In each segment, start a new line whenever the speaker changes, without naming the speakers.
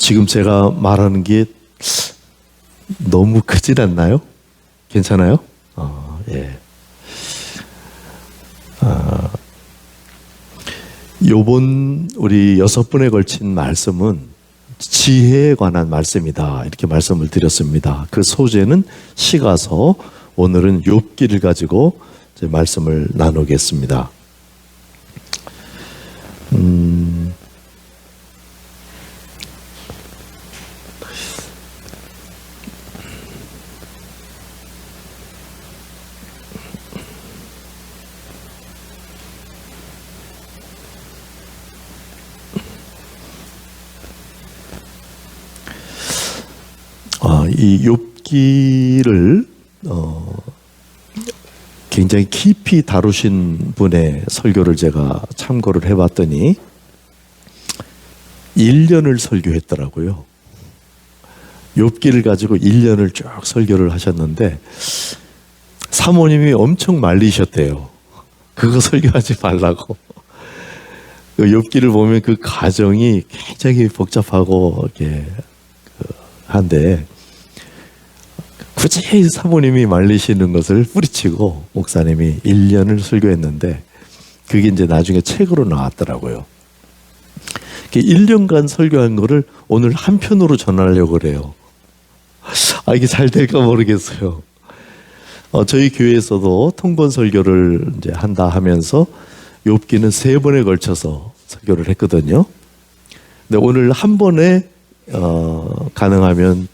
지금 제가 말하는 게 너무 크진 않나요? 괜찮아요? 예. 요번 우리 6번에 걸친 말씀은 지혜에 관한 말씀이다, 이렇게 말씀을 드렸습니다. 그 소재는 시가서, 오늘은 욥기를 가지고 이제 말씀을 나누겠습니다. 이 욥기를 굉장히 깊이 다루신 분의 설교를 제가 참고를 해봤더니 1년을 설교했더라고요. 욥기를 가지고 1년을 쭉 설교를 하셨는데 사모님이 엄청 말리셨대요. 그거 설교하지 말라고. 그 욥기를 보면 그 과정이 굉장히 복잡하고 이렇게 한데 굳이 사모님이 말리시는 것을 뿌리치고 목사님이 1년을 설교했는데 그게 이제 나중에 책으로 나왔더라고요. 1년간 설교한 거를 오늘 한 편으로 전하려고 그래요. 이게 잘 될까 모르겠어요. 저희 교회에서도 통번 설교를 이제 한다 하면서 욥기는 3번에 걸쳐서 설교를 했거든요. 근데 오늘 한 번에 가능하면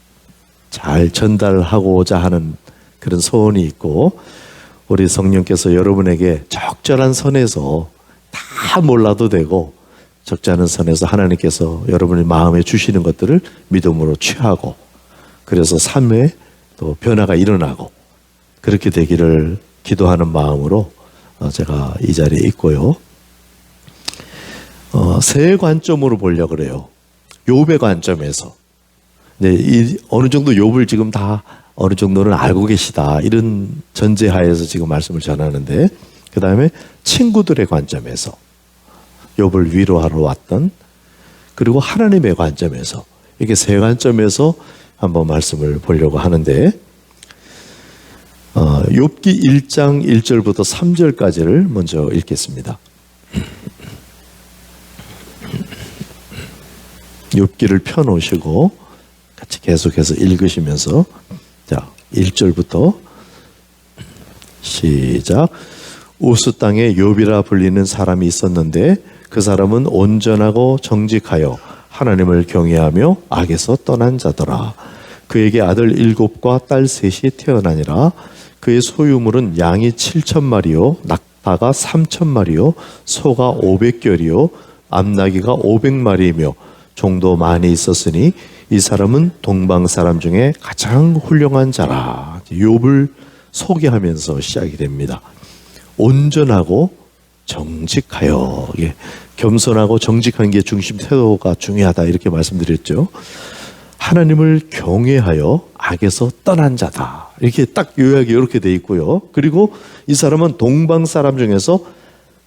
잘 전달하고자 하는 그런 소원이 있고, 우리 성령께서 여러분에게 적절한 선에서 다 몰라도 되고 적지 않은 선에서 하나님께서 여러분의 마음에 주시는 것들을 믿음으로 취하고, 그래서 삶에 또 변화가 일어나고 그렇게 되기를 기도하는 마음으로 제가 이 자리에 있고요. 세 관점으로 보려고 그래요. 욥의 관점에서. 네, 어느 정도 욥을 지금 다 어느 정도는 알고 계시다, 이런 전제하에서 지금 말씀을 전하는데, 그 다음에 친구들의 관점에서 욥을 위로하러 왔던, 그리고 하나님의 관점에서, 이렇게 세 관점에서 한번 말씀을 보려고 하는데, 욥기 1장 1절부터 3절까지를 먼저 읽겠습니다. 욥기를 펴놓으시고 같이 계속해서 읽으시면서, 자, 1절부터 시작. 우스 땅에 욥이라 불리는 사람이 있었는데 그 사람은 온전하고 정직하여 하나님을 경외하며 악에서 떠난 자더라. 그에게 아들 7과 딸 3이 태어나니라. 그의 소유물은 양이 7,000마리요 낙타가 3,000마리요 소가 500결이요 암나귀가 500마리이며 종도 많이 있었으니 이 사람은 동방 사람 중에 가장 훌륭한 자라. 욥을 소개하면서 시작이 됩니다. 온전하고 정직하여, 겸손하고 정직한 게 중심 태도가 중요하다, 이렇게 말씀드렸죠. 하나님을 경외하여 악에서 떠난 자다, 이렇게 딱 요약이 이렇게 돼 있고요. 그리고 이 사람은 동방 사람 중에서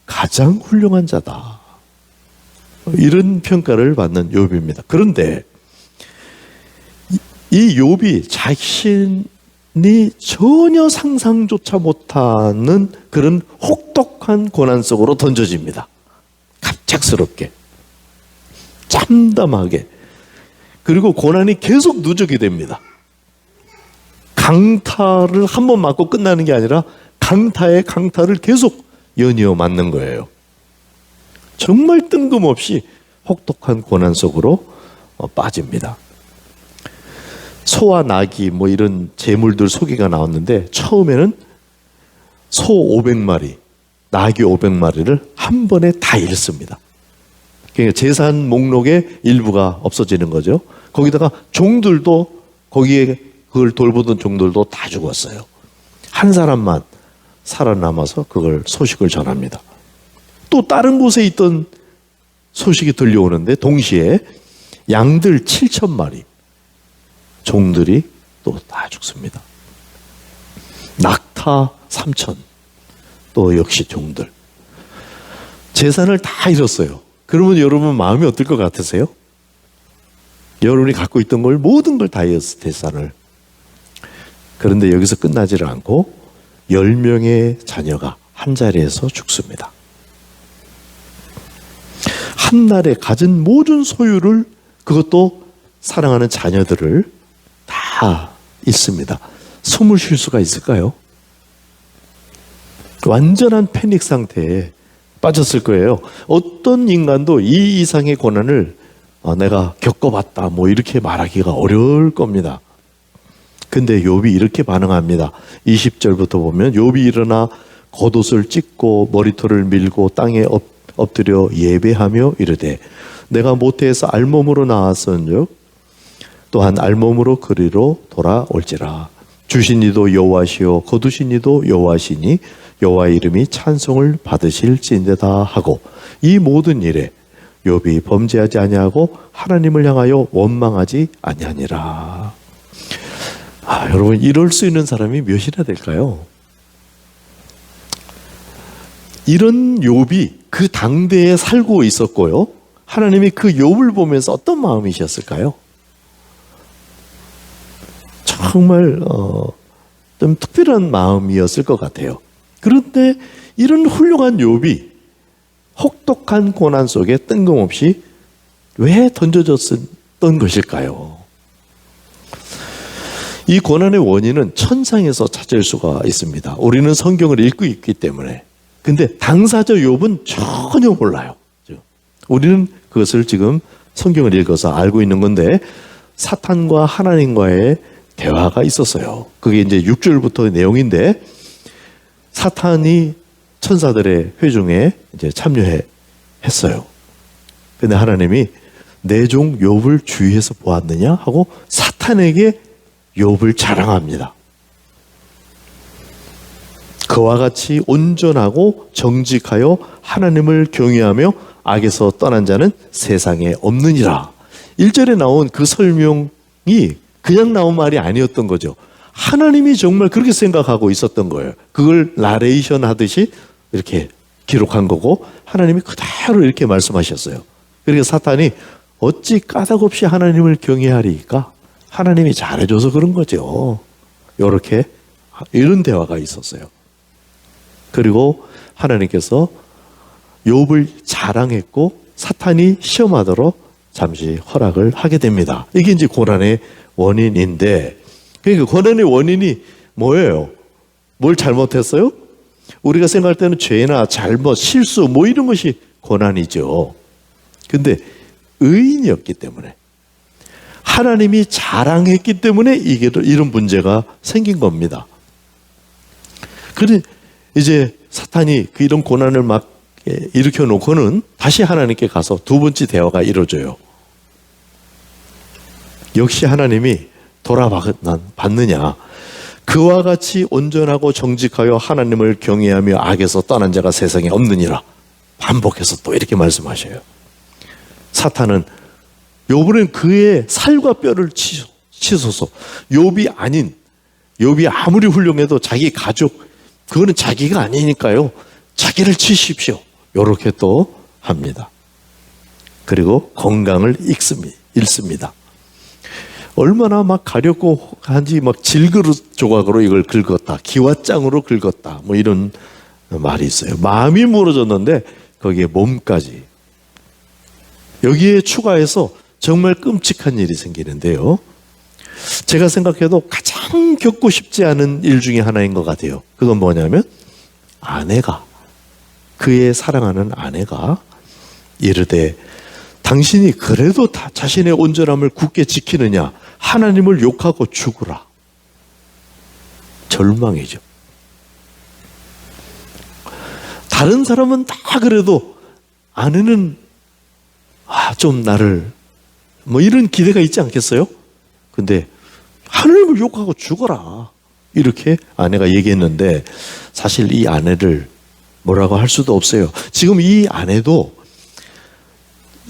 가장 훌륭한 자다, 이런 평가를 받는 욥입니다. 그런데 이 욥이 자신이 전혀 상상조차 못하는 그런 혹독한 고난 속으로 던져집니다. 갑작스럽게, 참담하게. 그리고 고난이 계속 누적이 됩니다. 강타를 한 번 맞고 끝나는 게 아니라 강타에 강타를 계속 연이어 맞는 거예요. 정말 뜬금없이 혹독한 고난 속으로 빠집니다. 소와 나귀 뭐 이런 재물들 소개가 나왔는데, 처음에는 소 500마리, 나귀 500마리를 한 번에 다 잃습니다. 그러니까 재산 목록의 일부가 없어지는 거죠. 거기다가 종들도, 거기에 그걸 돌보던 종들도 다 죽었어요. 한 사람만 살아남아서 그걸 소식을 전합니다. 또 다른 곳에 있던 소식이 들려오는데 동시에 양들 7,000마리, 종들이 또 다 죽습니다. 낙타 3,000, 또 역시 종들. 재산을 다 잃었어요. 그러면 여러분 마음이 어떨 것 같으세요? 여러분이 갖고 있던 걸 모든 걸 다이어스 대산을. 그런데 여기서 끝나지를 않고 10명의 자녀가 한 자리에서 죽습니다. 한 날에 가진 모든 소유를, 그것도 사랑하는 자녀들을 다 잃습니다. 숨을 쉴 수가 있을까요? 완전한 패닉 상태에 빠졌을 거예요. 어떤 인간도 이 이상의 고난을 내가 겪어봤다 뭐 이렇게 말하기가 어려울 겁니다. 근데 욥이 이렇게 반응합니다. 20절부터 보면 욥이 일어나 겉옷을 찢고 머리털을 밀고 땅에 엎드려 예배하며 이르되 내가 모태에서 알몸으로 나왔은즉 또한 알몸으로 그리로 돌아올지라. 주신 이도 여호와시요 거두신 이도 여호와시니 여호와의 이름이 찬송을 받으실진대다 하고 이 모든 일에 욥이 범죄하지 아니하고 하나님을 향하여 원망하지 아니하니라. 여러분, 이럴 수 있는 사람이 몇이나 될까요? 이런 욥이 그 당대에 살고 있었고요. 하나님이 그 욥을 보면서 어떤 마음이셨을까요? 정말 좀 특별한 마음이었을 것 같아요. 그런데 이런 훌륭한 욥이 혹독한 고난 속에 뜬금없이 왜 던져졌던 것일까요? 이 고난의 원인은 천상에서 찾을 수가 있습니다. 우리는 성경을 읽고 있기 때문에. 근데 당사자 욥은 전혀 몰라요. 우리는 그것을 지금 성경을 읽어서 알고 있는 건데, 사탄과 하나님과의 대화가 있었어요. 그게 이제 6절부터의 내용인데, 사탄이 천사들의 회중에 이제 참여했어요. 근데 하나님이 내 종 욥을 주위에서 보았느냐 하고 사탄에게 욥을 자랑합니다. 그와 같이 온전하고 정직하여 하나님을 경외하며 악에서 떠난 자는 세상에 없느니라. 1절에 나온 그 설명이 그냥 나온 말이 아니었던 거죠. 하나님이 정말 그렇게 생각하고 있었던 거예요. 그걸 나레이션 하듯이 이렇게 기록한 거고, 하나님이 그대로 이렇게 말씀하셨어요. 그러니까 사탄이 어찌 까닭없이 하나님을 경외하리까? 하나님이 잘해줘서 그런 거죠. 이런 대화가 있었어요. 그리고 하나님께서 욥을 자랑했고 사탄이 시험하도록 잠시 허락을 하게 됩니다. 이게 이제 고난의 원인인데, 그러니까 고난의 원인이 뭐예요? 뭘 잘못했어요? 우리가 생각할 때는 죄나 잘못, 실수 뭐 이런 것이 고난이죠. 근데 의인이었기 때문에, 하나님이 자랑했기 때문에 이런 문제가 생긴 겁니다. 그런데 이제 사탄이 이런 고난을 막 일으켜 놓고는 다시 하나님께 가서 두 번째 대화가 이루어져요. 역시 하나님이 돌아받느냐? 그와 같이 온전하고 정직하여 하나님을 경외하며 악에서 떠난 자가 세상에 없느니라. 반복해서 또 이렇게 말씀하셔요. 사탄은 욥은 그의 살과 뼈를 치소서. 욥이 아무리 훌륭해도 자기 가족, 그거는 자기가 아니니까요, 자기를 치십시오. 이렇게 또 합니다. 그리고 건강을 잃습니다. 얼마나 막 가렵고 한지 막 질그릇 조각으로 이걸 긁었다, 기와장으로 긁었다, 뭐 이런 말이 있어요. 마음이 무너졌는데 거기에 몸까지. 여기에 추가해서 정말 끔찍한 일이 생기는데요. 제가 생각해도 가장 겪고 싶지 않은 일 중에 하나인 것 같아요. 그건 뭐냐면, 그의 사랑하는 아내가 이르되 당신이 그래도 자신의 온전함을 굳게 지키느냐? 하나님을 욕하고 죽으라. 절망이죠. 다른 사람은 다 그래도 아내는 좀 나를 뭐 이런 기대가 있지 않겠어요? 근데 하나님을 욕하고 죽어라, 이렇게 아내가 얘기했는데, 사실 이 아내를 뭐라고 할 수도 없어요. 지금 이 아내도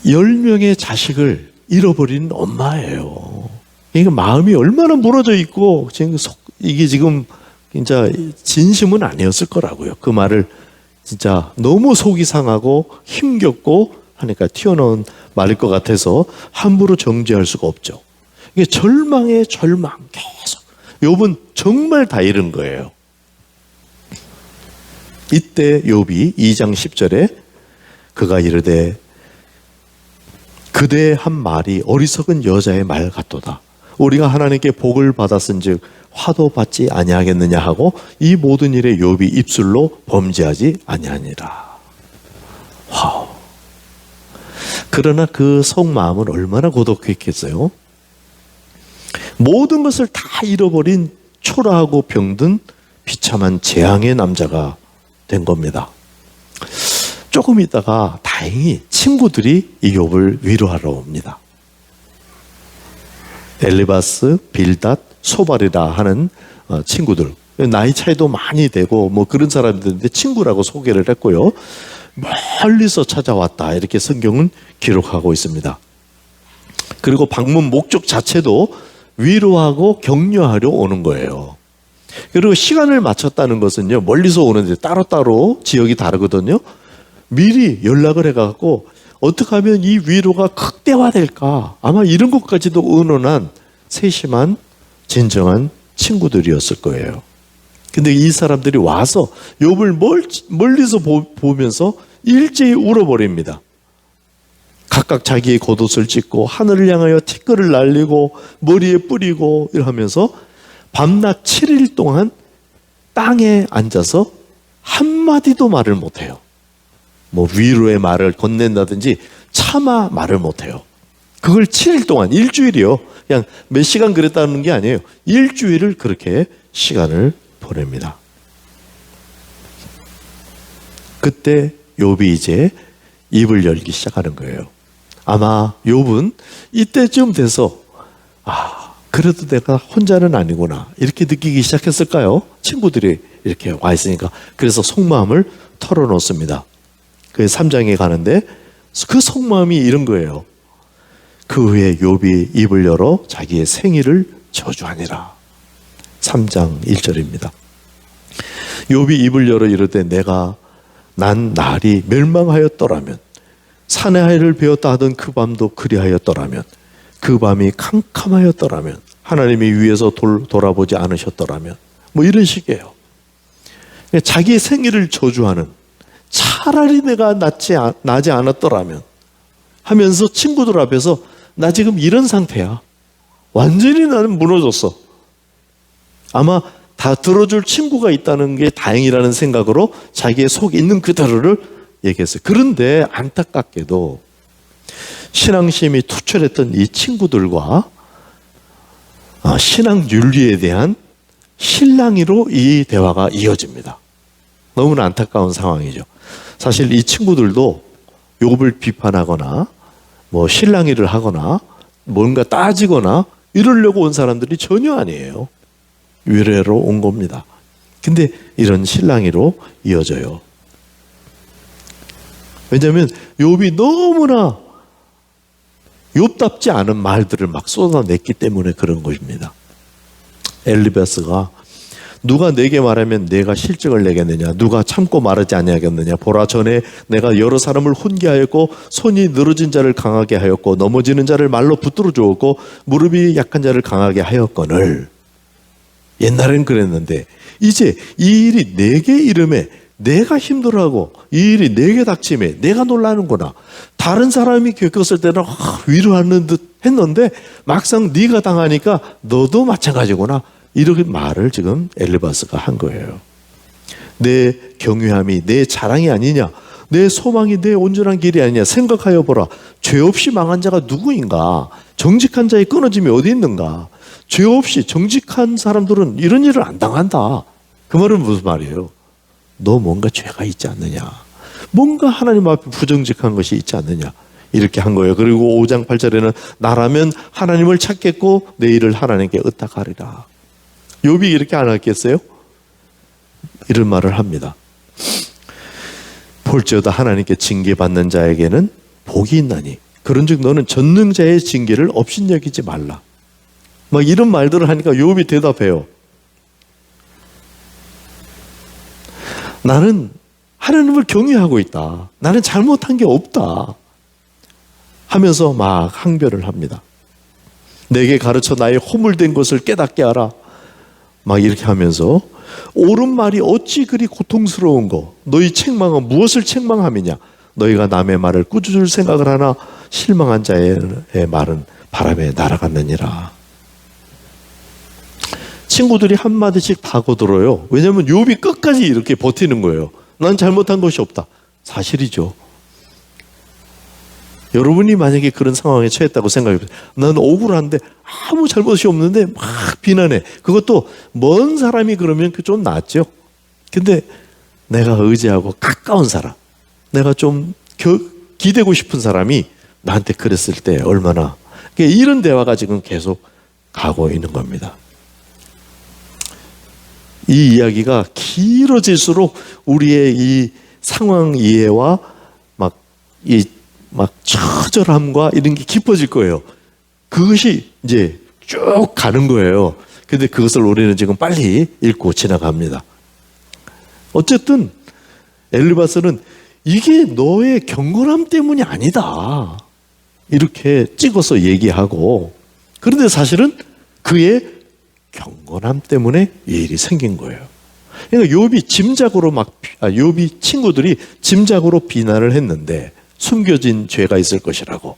10명의 자식을 잃어버린 엄마예요. 그러니까 마음이 얼마나 무너져 있고, 이게 지금 진짜 진심은 아니었을 거라고요. 그 말을 진짜 너무 속이 상하고 힘겹고 하니까 튀어나온 말일 것 같아서 함부로 정죄할 수가 없죠. 이게 절망에 절망 계속. 욥은 정말 다 잃은 거예요. 이때 욥이 2장 10절에 그가 이르되 그대의 한 말이 어리석은 여자의 말 같도다. 우리가 하나님께 복을 받았은즉 화도 받지 아니하겠느냐 하고 이 모든 일에 욥이 입술로 범죄하지 아니하니라. 와우. 그러나 그 속마음은 얼마나 고독했겠어요. 모든 것을 다 잃어버린 초라하고 병든 비참한 재앙의 남자가 된 겁니다. 조금 있다가 다행히 친구들이 이 욥을 위로하러 옵니다. 엘리바스, 빌닷, 소발이라 하는 친구들, 나이 차이도 많이 되고 뭐 그런 사람들인데 친구라고 소개를 했고요. 멀리서 찾아왔다 이렇게 성경은 기록하고 있습니다. 그리고 방문 목적 자체도 위로하고 격려하려 오는 거예요. 그리고 시간을 맞췄다는 것은요, 멀리서 오는데 따로따로 지역이 다르거든요. 미리 연락을 해갖고 어떻게 하면 이 위로가 극대화될까, 아마 이런 것까지도 의논한 세심한 진정한 친구들이었을 거예요. 근데 이 사람들이 와서 욥을 멀리서 보면서 일제히 울어버립니다. 각각 자기의 겉옷을 찢고 하늘을 향하여 티끌을 날리고 머리에 뿌리고 이러면서 밤낮 7일 동안 땅에 앉아서 한마디도 말을 못해요. 뭐 위로의 말을 건넨다든지 차마 말을 못해요. 그걸 7일 동안, 일주일이요. 그냥 몇 시간 그랬다는 게 아니에요. 일주일을 그렇게 시간을 보냅니다. 그때 욥이 이제 입을 열기 시작하는 거예요. 아마 욥은 이때쯤 돼서 그래도 내가 혼자는 아니구나 이렇게 느끼기 시작했을까요? 친구들이 이렇게 와 있으니까. 그래서 속마음을 털어놓습니다. 그 3장에 가는데 그 속마음이 이런 거예요. 그 후에 욥이 입을 열어 자기의 생일을 저주하니라. 3장 1절입니다. 욥이 입을 열어 이르되 난 날이 멸망하였더라면, 산의 하이를 베었다 하던 그 밤도 그리하였더라면, 그 밤이 캄캄하였더라면, 하나님이 위에서 돌아보지 않으셨더라면, 뭐 이런 식이에요. 자기의 생일을 저주하는, 차라리 내가 나지 않았더라면 하면서 친구들 앞에서 나 지금 이런 상태야. 완전히 나는 무너졌어. 아마 다 들어줄 친구가 있다는 게 다행이라는 생각으로 자기의 속에 있는 그대로를 얘기했어요. 그런데 안타깝게도 신앙심이 투철했던 이 친구들과 신앙 윤리에 대한 실랑이로 이 대화가 이어집니다. 너무나 안타까운 상황이죠. 사실 이 친구들도 욥을 비판하거나 뭐 실랑이를 하거나 뭔가 따지거나 이러려고 온 사람들이 전혀 아니에요. 위로로 온 겁니다. 근데 이런 실랑이로 이어져요. 왜냐하면 욥이 너무나 욥답지 않은 말들을 막 쏟아냈기 때문에 그런 것입니다. 엘리바스가 누가 내게 말하면 내가 실증을 내겠느냐, 누가 참고 말하지 아니하겠느냐. 보라, 전에 내가 여러 사람을 훈계하였고 손이 늘어진 자를 강하게 하였고 넘어지는 자를 말로 붙들어 주었고 무릎이 약한 자를 강하게 하였거늘. 옛날엔 그랬는데 이제 이 일이 내게 이름에 내가 힘들어하고 이 일이 내게 닥침에 내가 놀라는구나. 다른 사람이 겪었을 때는 위로하는 듯 했는데 막상 네가 당하니까 너도 마찬가지구나. 이렇게 말을 지금 엘리바스가 한 거예요. 내 경외함이 내 자랑이 아니냐, 내 소망이 내 온전한 길이 아니냐 생각하여 보라. 죄 없이 망한 자가 누구인가? 정직한 자의 끊어짐이 어디 있는가? 죄 없이 정직한 사람들은 이런 일을 안 당한다. 그 말은 무슨 말이에요? 너 뭔가 죄가 있지 않느냐, 뭔가 하나님 앞에 부정직한 것이 있지 않느냐, 이렇게 한 거예요. 그리고 5장 8절에는 나라면 하나님을 찾겠고 내 일을 하나님께 의탁하리라. 욥이 이렇게 안 했겠어요? 이런 말을 합니다. 볼지어다 하나님께 징계받는 자에게는 복이 있나니 그런즉 너는 전능자의 징계를 업신여기지 말라. 막 이런 말들을 하니까 욥이 대답해요. 나는 하나님을 경외하고 있다. 나는 잘못한 게 없다. 하면서 막 항변을 합니다. 내게 가르쳐 나의 허물된 것을 깨닫게 하라. 막 이렇게 하면서 옳은 말이 어찌 그리 고통스러운 거, 너희 책망은 무엇을 책망함이냐. 너희가 남의 말을 꾸짖을 생각을 하나 실망한 자의 말은 바람에 날아갔느니라. 친구들이 한마디씩 다 거들어요. 왜냐하면 욥이 끝까지 이렇게 버티는 거예요. 난 잘못한 것이 없다. 사실이죠. 여러분이 만약에 그런 상황에 처했다고 생각해보세요. 난 억울한데 아무 잘못이 없는데 막 비난해. 그것도 먼 사람이 그러면 좀 낫죠. 근데 내가 의지하고 가까운 사람, 내가 좀 기대고 싶은 사람이 나한테 그랬을 때 얼마나, 이런 대화가 지금 계속 가고 있는 겁니다. 이 이야기가 길어질수록 우리의 이 상황 이해와 막 처절함과 이런 게 깊어질 거예요. 그것이 이제 쭉 가는 거예요. 근데 그것을 우리는 지금 빨리 읽고 지나갑니다. 어쨌든 엘리바스는 이게 너의 경건함 때문이 아니다, 이렇게 찍어서 얘기하고, 그런데 사실은 그의 경건함 때문에 이 일이 생긴 거예요. 그러니까 욥이 친구들이 짐작으로 비난을 했는데 숨겨진 죄가 있을 것이라고.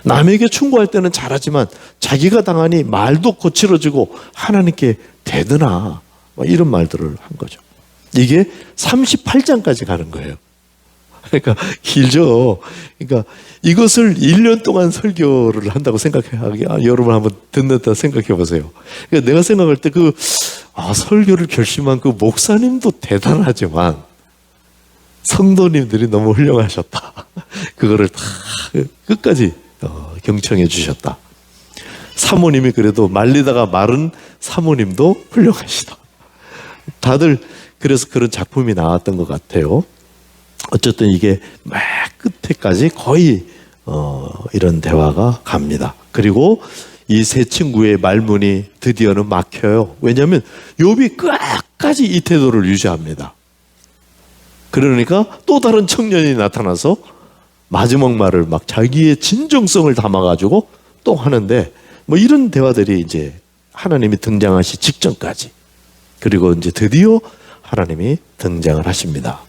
남에게 충고할 때는 잘하지만 자기가 당하니 말도 거칠어지고 하나님께 대드나, 이런 말들을 한 거죠. 이게 38장까지 가는 거예요. 그러니까 길죠. 그러니까 이것을 1년 동안 설교를 한다고 생각하기, 여러분 한번 듣는다 생각해 보세요. 그러니까 내가 생각할 때 설교를 결심한 그 목사님도 대단하지만 성도님들이 너무 훌륭하셨다. 그거를 다 끝까지 경청해 주셨다. 사모님이 그래도 말리다가 마른 사모님도 훌륭하시다. 다들 그래서 그런 작품이 나왔던 것 같아요. 어쨌든 이게 맨 끝에까지 거의 이런 대화가 갑니다. 그리고 이 세 친구의 말문이 드디어는 막혀요. 왜냐하면 욥이 끝까지 이 태도를 유지합니다. 그러니까 또 다른 청년이 나타나서 마지막 말을 막 자기의 진정성을 담아가지고 또 하는데, 이런 대화들이 이제 하나님이 등장하시 직전까지, 그리고 이제 드디어 하나님이 등장을 하십니다.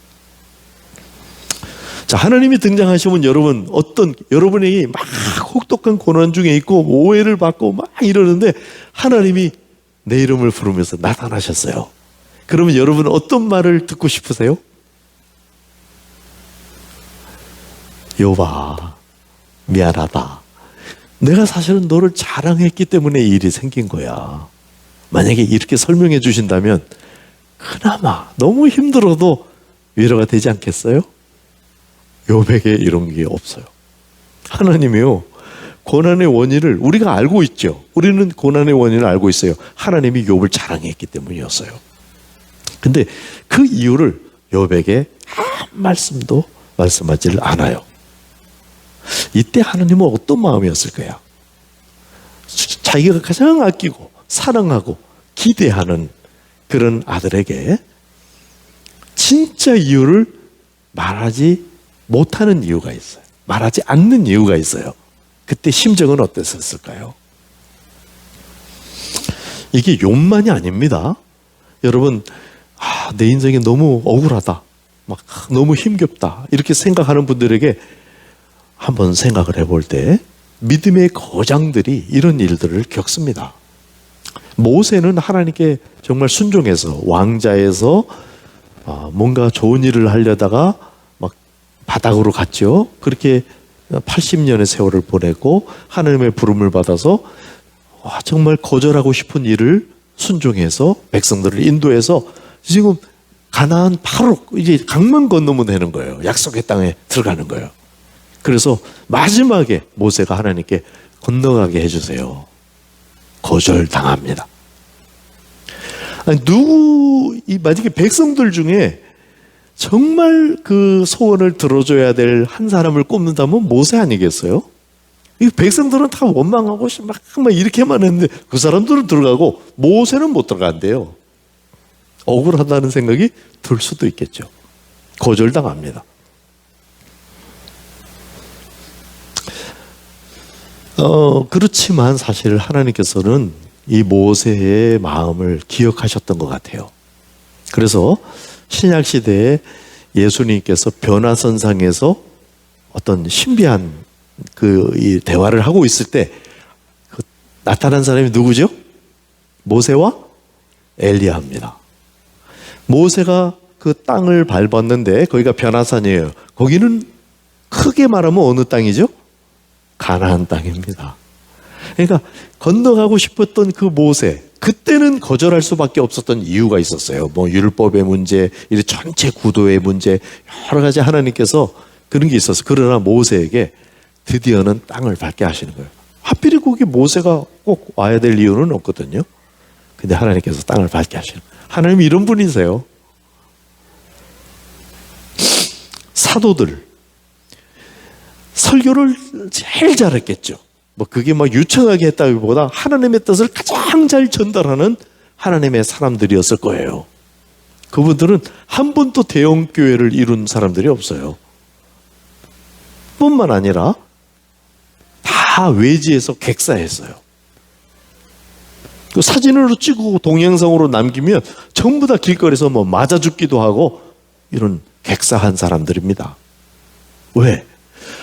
자, 하나님이 등장하시면 여러분이 막 혹독한 고난 중에 있고 오해를 받고 막 이러는데 하나님이 내 이름을 부르면서 나타나셨어요. 그러면 여러분은 어떤 말을 듣고 싶으세요? 욥아, 미안하다. 내가 사실은 너를 자랑했기 때문에 이 일이 생긴 거야. 만약에 이렇게 설명해 주신다면 그나마 너무 힘들어도 위로가 되지 않겠어요? 욥에게 이런 게 없어요. 하나님이요, 고난의 원인을 우리가 알고 있죠. 우리는 고난의 원인을 알고 있어요. 하나님이 욥을 자랑했기 때문이었어요. 근데 그 이유를 욥에게 한 말씀도 말씀하지를 않아요. 이때 하나님은 어떤 마음이었을 거야? 자기가 가장 아끼고 사랑하고 기대하는 그런 아들에게 진짜 이유를 말하지 못하는 이유가 있어요. 말하지 않는 이유가 있어요. 그때 심정은 어땠을까요? 이게 욥만이 아닙니다. 여러분, 내 인생이 너무 억울하다, 막 너무 힘겹다, 이렇게 생각하는 분들에게 한번 생각을 해볼 때 믿음의 거장들이 이런 일들을 겪습니다. 모세는 하나님께 정말 순종해서 왕자에서 뭔가 좋은 일을 하려다가 막 바닥으로 갔죠. 그렇게 80년의 세월을 보내고 하나님의 부름을 받아서 정말 거절하고 싶은 일을 순종해서 백성들을 인도해서 지금 가나안 바로 이제 강만 건너면 되는 거예요. 약속의 땅에 들어가는 거예요. 그래서 마지막에 모세가 하나님께 건너가게 해주세요. 거절당합니다. 만약에 백성들 중에 정말 그 소원을 들어줘야 될 한 사람을 꼽는다면 모세 아니겠어요? 이 백성들은 다 원망하고 막 이렇게만 했는데 그 사람들은 들어가고 모세는 못 들어간대요. 억울하다는 생각이 들 수도 있겠죠. 거절당합니다. 그렇지만 사실 하나님께서는 이 모세의 마음을 기억하셨던 것 같아요. 그래서 신약 시대에 예수님께서 변화선상에서 어떤 신비한 이 대화를 하고 있을 때 나타난 사람이 누구죠? 모세와 엘리야입니다. 모세가 그 땅을 밟았는데 거기가 변화산이에요. 거기는 크게 말하면 어느 땅이죠? 가나안 땅입니다. 그러니까 건너가고 싶었던 그 모세, 그때는 거절할 수밖에 없었던 이유가 있었어요. 뭐 율법의 문제, 이 전체 구도의 문제, 여러 가지 하나님께서 그런 게 있었어요. 그러나 모세에게 드디어는 땅을 밟게 하시는 거예요. 하필이 거기 모세가 꼭 와야 될 이유는 없거든요. 근데 하나님께서 땅을 밟게 하시는 거예요. 하나님이 이런 분이세요. 사도들 설교를 제일 잘했겠죠. 뭐 그게 막 유창하게 했다기보다 하나님의 뜻을 가장 잘 전달하는 하나님의 사람들이었을 거예요. 그분들은 한 번도 대형 교회를 이룬 사람들이 없어요. 뿐만 아니라 다 외지에서 객사했어요. 그 사진으로 찍고 동영상으로 남기면 전부 다 길거리에서 뭐 맞아 죽기도 하고 이런 객사한 사람들입니다. 왜?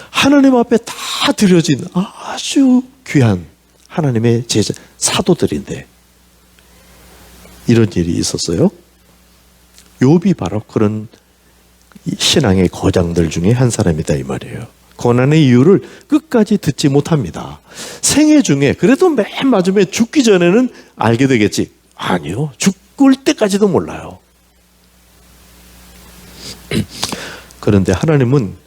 하나님 앞에 다 드려진 아주 귀한 하나님의 제자 사도들인데 이런 일이 있었어요. 욥이 바로 그런 신앙의 거장들 중에 한 사람이다 이 말이에요. 고난의 이유를 끝까지 듣지 못합니다. 생애 중에 그래도 맨 마지막에 죽기 전에는 알게 되겠지. 아니요. 죽을 때까지도 몰라요. 그런데 하나님은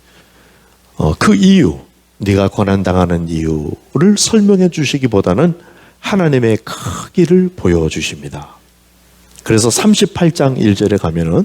그 이유, 네가 고난당하는 이유를 설명해 주시기보다는 하나님의 크기를 보여주십니다. 그래서 38장 1절에 가면은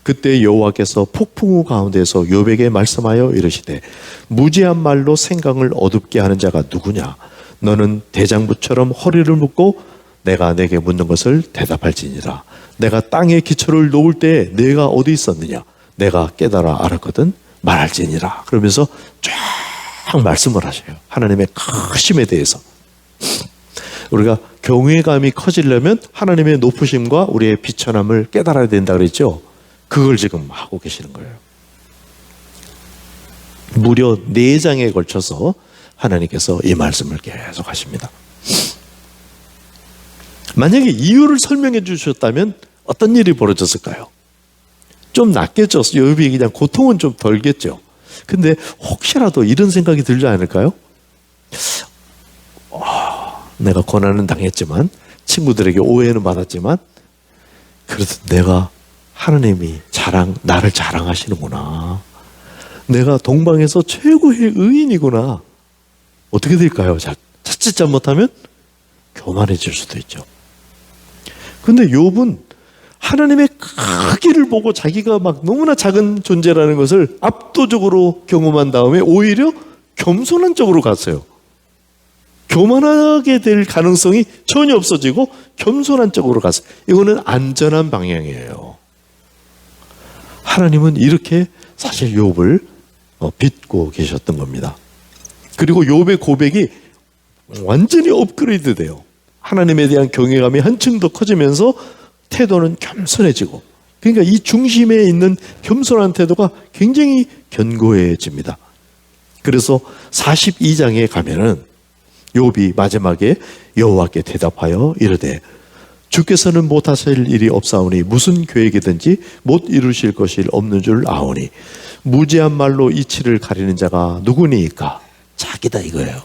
그때 여호와께서 폭풍우 가운데서 욥에게 말씀하여 이르시되 무지한 말로 생각을 어둡게 하는 자가 누구냐? 너는 대장부처럼 허리를 묶고 내가 내게 묻는 것을 대답할지니라. 내가 땅에 기초를 놓을 때 내가 어디 있었느냐? 내가 깨달아 알았거든 말할지니라. 그러면서 쫙 말씀을 하셔요. 하나님의 크심에 대해서. 우리가 경외감이 커지려면 하나님의 높으심과 우리의 비천함을 깨달아야 된다 그랬죠. 그걸 지금 하고 계시는 거예요. 무려 4장에 걸쳐서 하나님께서 이 말씀을 계속 하십니다. 만약에 이유를 설명해 주셨다면 어떤 일이 벌어졌을까요? 좀 낫겠죠. 욥이 그냥 고통은 좀 덜겠죠. 근데 혹시라도 이런 생각이 들지 않을까요? 내가 고난은 당했지만 친구들에게 오해는 받았지만 그래도 내가 하나님이 나를 자랑하시는구나. 내가 동방에서 최고의 의인이구나. 어떻게 될까요? 자칫 잘못하면 교만해질 수도 있죠. 근데 욥은 하나님의 크기를 보고 자기가 막 너무나 작은 존재라는 것을 압도적으로 경험한 다음에 오히려 겸손한 쪽으로 갔어요. 교만하게 될 가능성이 전혀 없어지고 겸손한 쪽으로 갔어요. 이거는 안전한 방향이에요. 하나님은 이렇게 사실 욥을 빚고 계셨던 겁니다. 그리고 욥의 고백이 완전히 업그레이드 돼요. 하나님에 대한 경외감이 한층 더 커지면서 태도는 겸손해지고, 그러니까 이 중심에 있는 겸손한 태도가 굉장히 견고해집니다. 그래서 42장에 가면은 욥이 마지막에 여호와께 대답하여 이르되 주께서는 못하실 일이 없사오니 무슨 계획이든지 못 이루실 것이 없는 줄 아오니 무지한 말로 이치를 가리는 자가 누구니이까? 자기다 이거예요.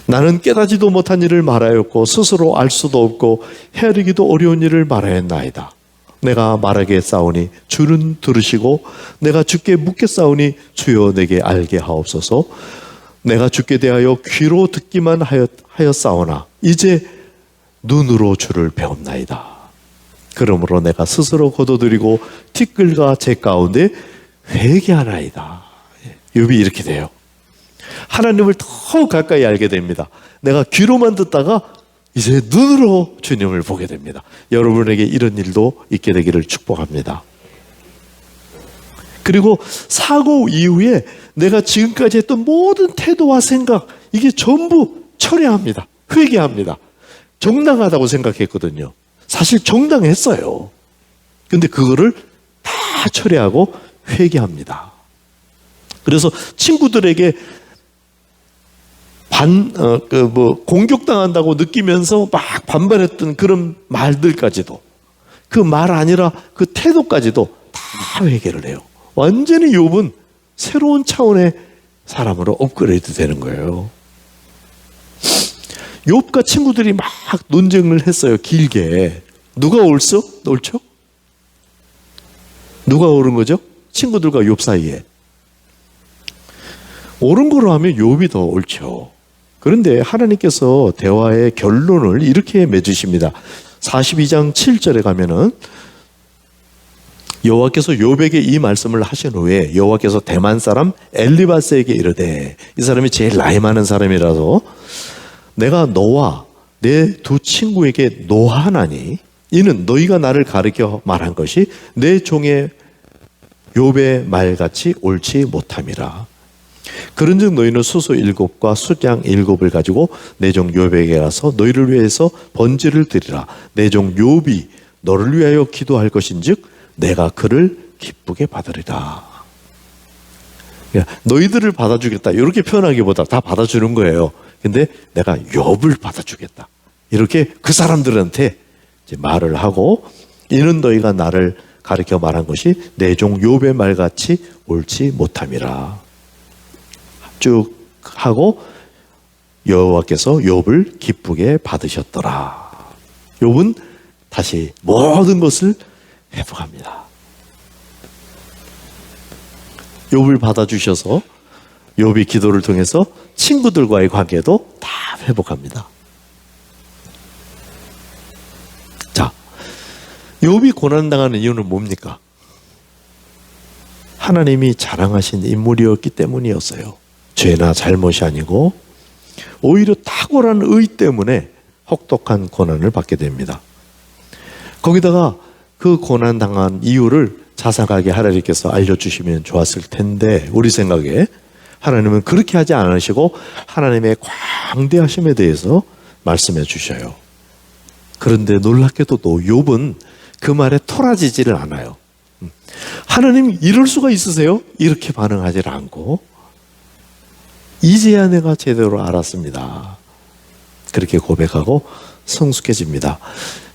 나는 깨닫지도 못한 일을 말하였고 스스로 알 수도 없고 헤아리기도 어려운 일을 말하였나이다. 내가 말하게 싸우니 주는 들으시고 내가 주께 묻게 싸우니 주여 내게 알게 하옵소서. 내가 주께 대하여 귀로 듣기만 하였사오나 이제 눈으로 주를 배웁나이다. 그러므로 내가 스스로 거둬들이고 티끌과 재 가운데 회개하나이다. 욥이 이렇게 돼요. 하나님을 더 가까이 알게 됩니다. 내가 귀로만 듣다가 이제 눈으로 주님을 보게 됩니다. 여러분에게 이런 일도 있게 되기를 축복합니다. 그리고 사고 이후에 내가 지금까지 했던 모든 태도와 생각, 이게 전부 철회합니다. 회개합니다. 정당하다고 생각했거든요. 사실 정당했어요. 근데 그거를 다 철회하고 회개합니다. 그래서 친구들에게 공격당한다고 느끼면서 막 반발했던 그런 말들까지도, 그 말 아니라 그 태도까지도 다 회개를 해요. 완전히 욥은 새로운 차원의 사람으로 업그레이드 되는 거예요. 욥과 친구들이 막 논쟁을 했어요. 길게. 누가 옳죠? 누가 옳은 거죠? 친구들과 욥 사이에. 옳은 거로 하면 욥이 더 옳죠. 그런데 하나님께서 대화의 결론을 이렇게 맺으십니다. 42장 7절에 가면은 여호와께서 욥에게 이 말씀을 하신 후에 여호와께서 대만 사람 엘리바스에게 이르되, 이 사람이 제일 나이 많은 사람이라서, 내가 너와 내 두 친구에게 노하나니 이는 너희가 나를 가르쳐 말한 것이 내 종의 욥의 말같이 옳지 못함이라. 그런즉 너희는 수소 7과 숫양 7을 가지고 내 종 욥에게 가서 너희를 위해서 번제를 드리라. 내 종 욥이 너를 위하여 기도할 것인즉 내가 그를 기쁘게 받으리라. 너희들을 받아주겠다 이렇게 표현하기보다 다 받아주는 거예요. 근데 내가 욥을 받아주겠다 이렇게 그 사람들한테 이제 말을 하고, 이는 너희가 나를 가르쳐 말한 것이 내 종 욥의 말같이 옳지 못함이라. 쭉 하고 여호와께서 욥을 기쁘게 받으셨더라. 욥은 다시 모든 것을 회복합니다. 욥을 받아주셔서 욥이 기도를 통해서 친구들과의 관계도 다 회복합니다. 자, 욥이 고난당하는 이유는 뭡니까? 하나님이 자랑하신 인물이었기 때문이었어요. 죄나 잘못이 아니고 오히려 탁월한 의 때문에 혹독한 고난을 받게 됩니다. 거기다가 그 고난당한 이유를 자상하게 하나님께서 알려주시면 좋았을 텐데, 우리 생각에 하나님은 그렇게 하지 않으시고 하나님의 광대하심에 대해서 말씀해 주셔요. 그런데 놀랍게도 또 욥은 그 말에 토라지지를 않아요. 하나님 이럴 수가 있으세요? 이렇게 반응하지 않고, 이제야 내가 제대로 알았습니다. 그렇게 고백하고 성숙해집니다.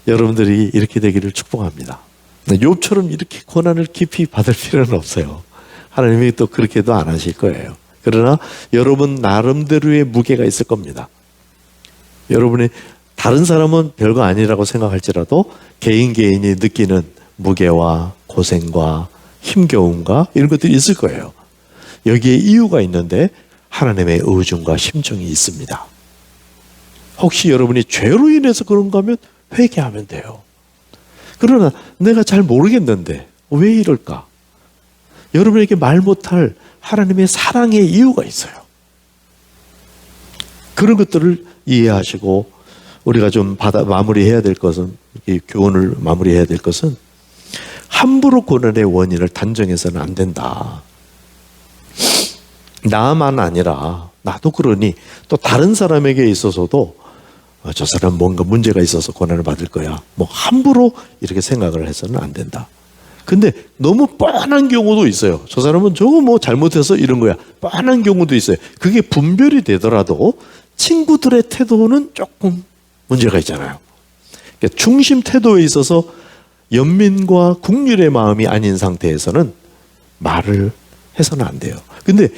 여러분들이 이렇게 되기를 축복합니다. 욥처럼 이렇게 고난을 깊이 받을 필요는 없어요. 하나님이 또 그렇게도 안 하실 거예요. 그러나 여러분 나름대로의 무게가 있을 겁니다. 여러분이 다른 사람은 별거 아니라고 생각할지라도 개인이 느끼는 무게와 고생과 힘겨움과 이런 것들이 있을 거예요. 여기에 이유가 있는데 하나님의 의중과 심정이 있습니다. 혹시 여러분이 죄로 인해서 그런가 하면 회개하면 돼요. 그러나 내가 잘 모르겠는데 왜 이럴까? 여러분에게 말 못할 하나님의 사랑의 이유가 있어요. 그런 것들을 이해하시고 우리가 좀 마무리해야 될 것은, 이 교훈을 마무리해야 될 것은, 함부로 고난의 원인을 단정해서는 안 된다. 나만 아니라 나도 그러니 또 다른 사람에게 있어서도 저 사람 뭔가 문제가 있어서 고난을 받을 거야, 뭐 함부로 이렇게 생각을 해서는 안 된다. 근데 너무 뻔한 경우도 있어요. 저 사람은 저거 뭐 잘못해서 이런 거야, 뻔한 경우도 있어요. 그게 분별이 되더라도 친구들의 태도는 조금 문제가 있잖아요. 그러니까 중심 태도에 있어서 연민과 국률의 마음이 아닌 상태에서는 말을 해서는 안 돼요. 근데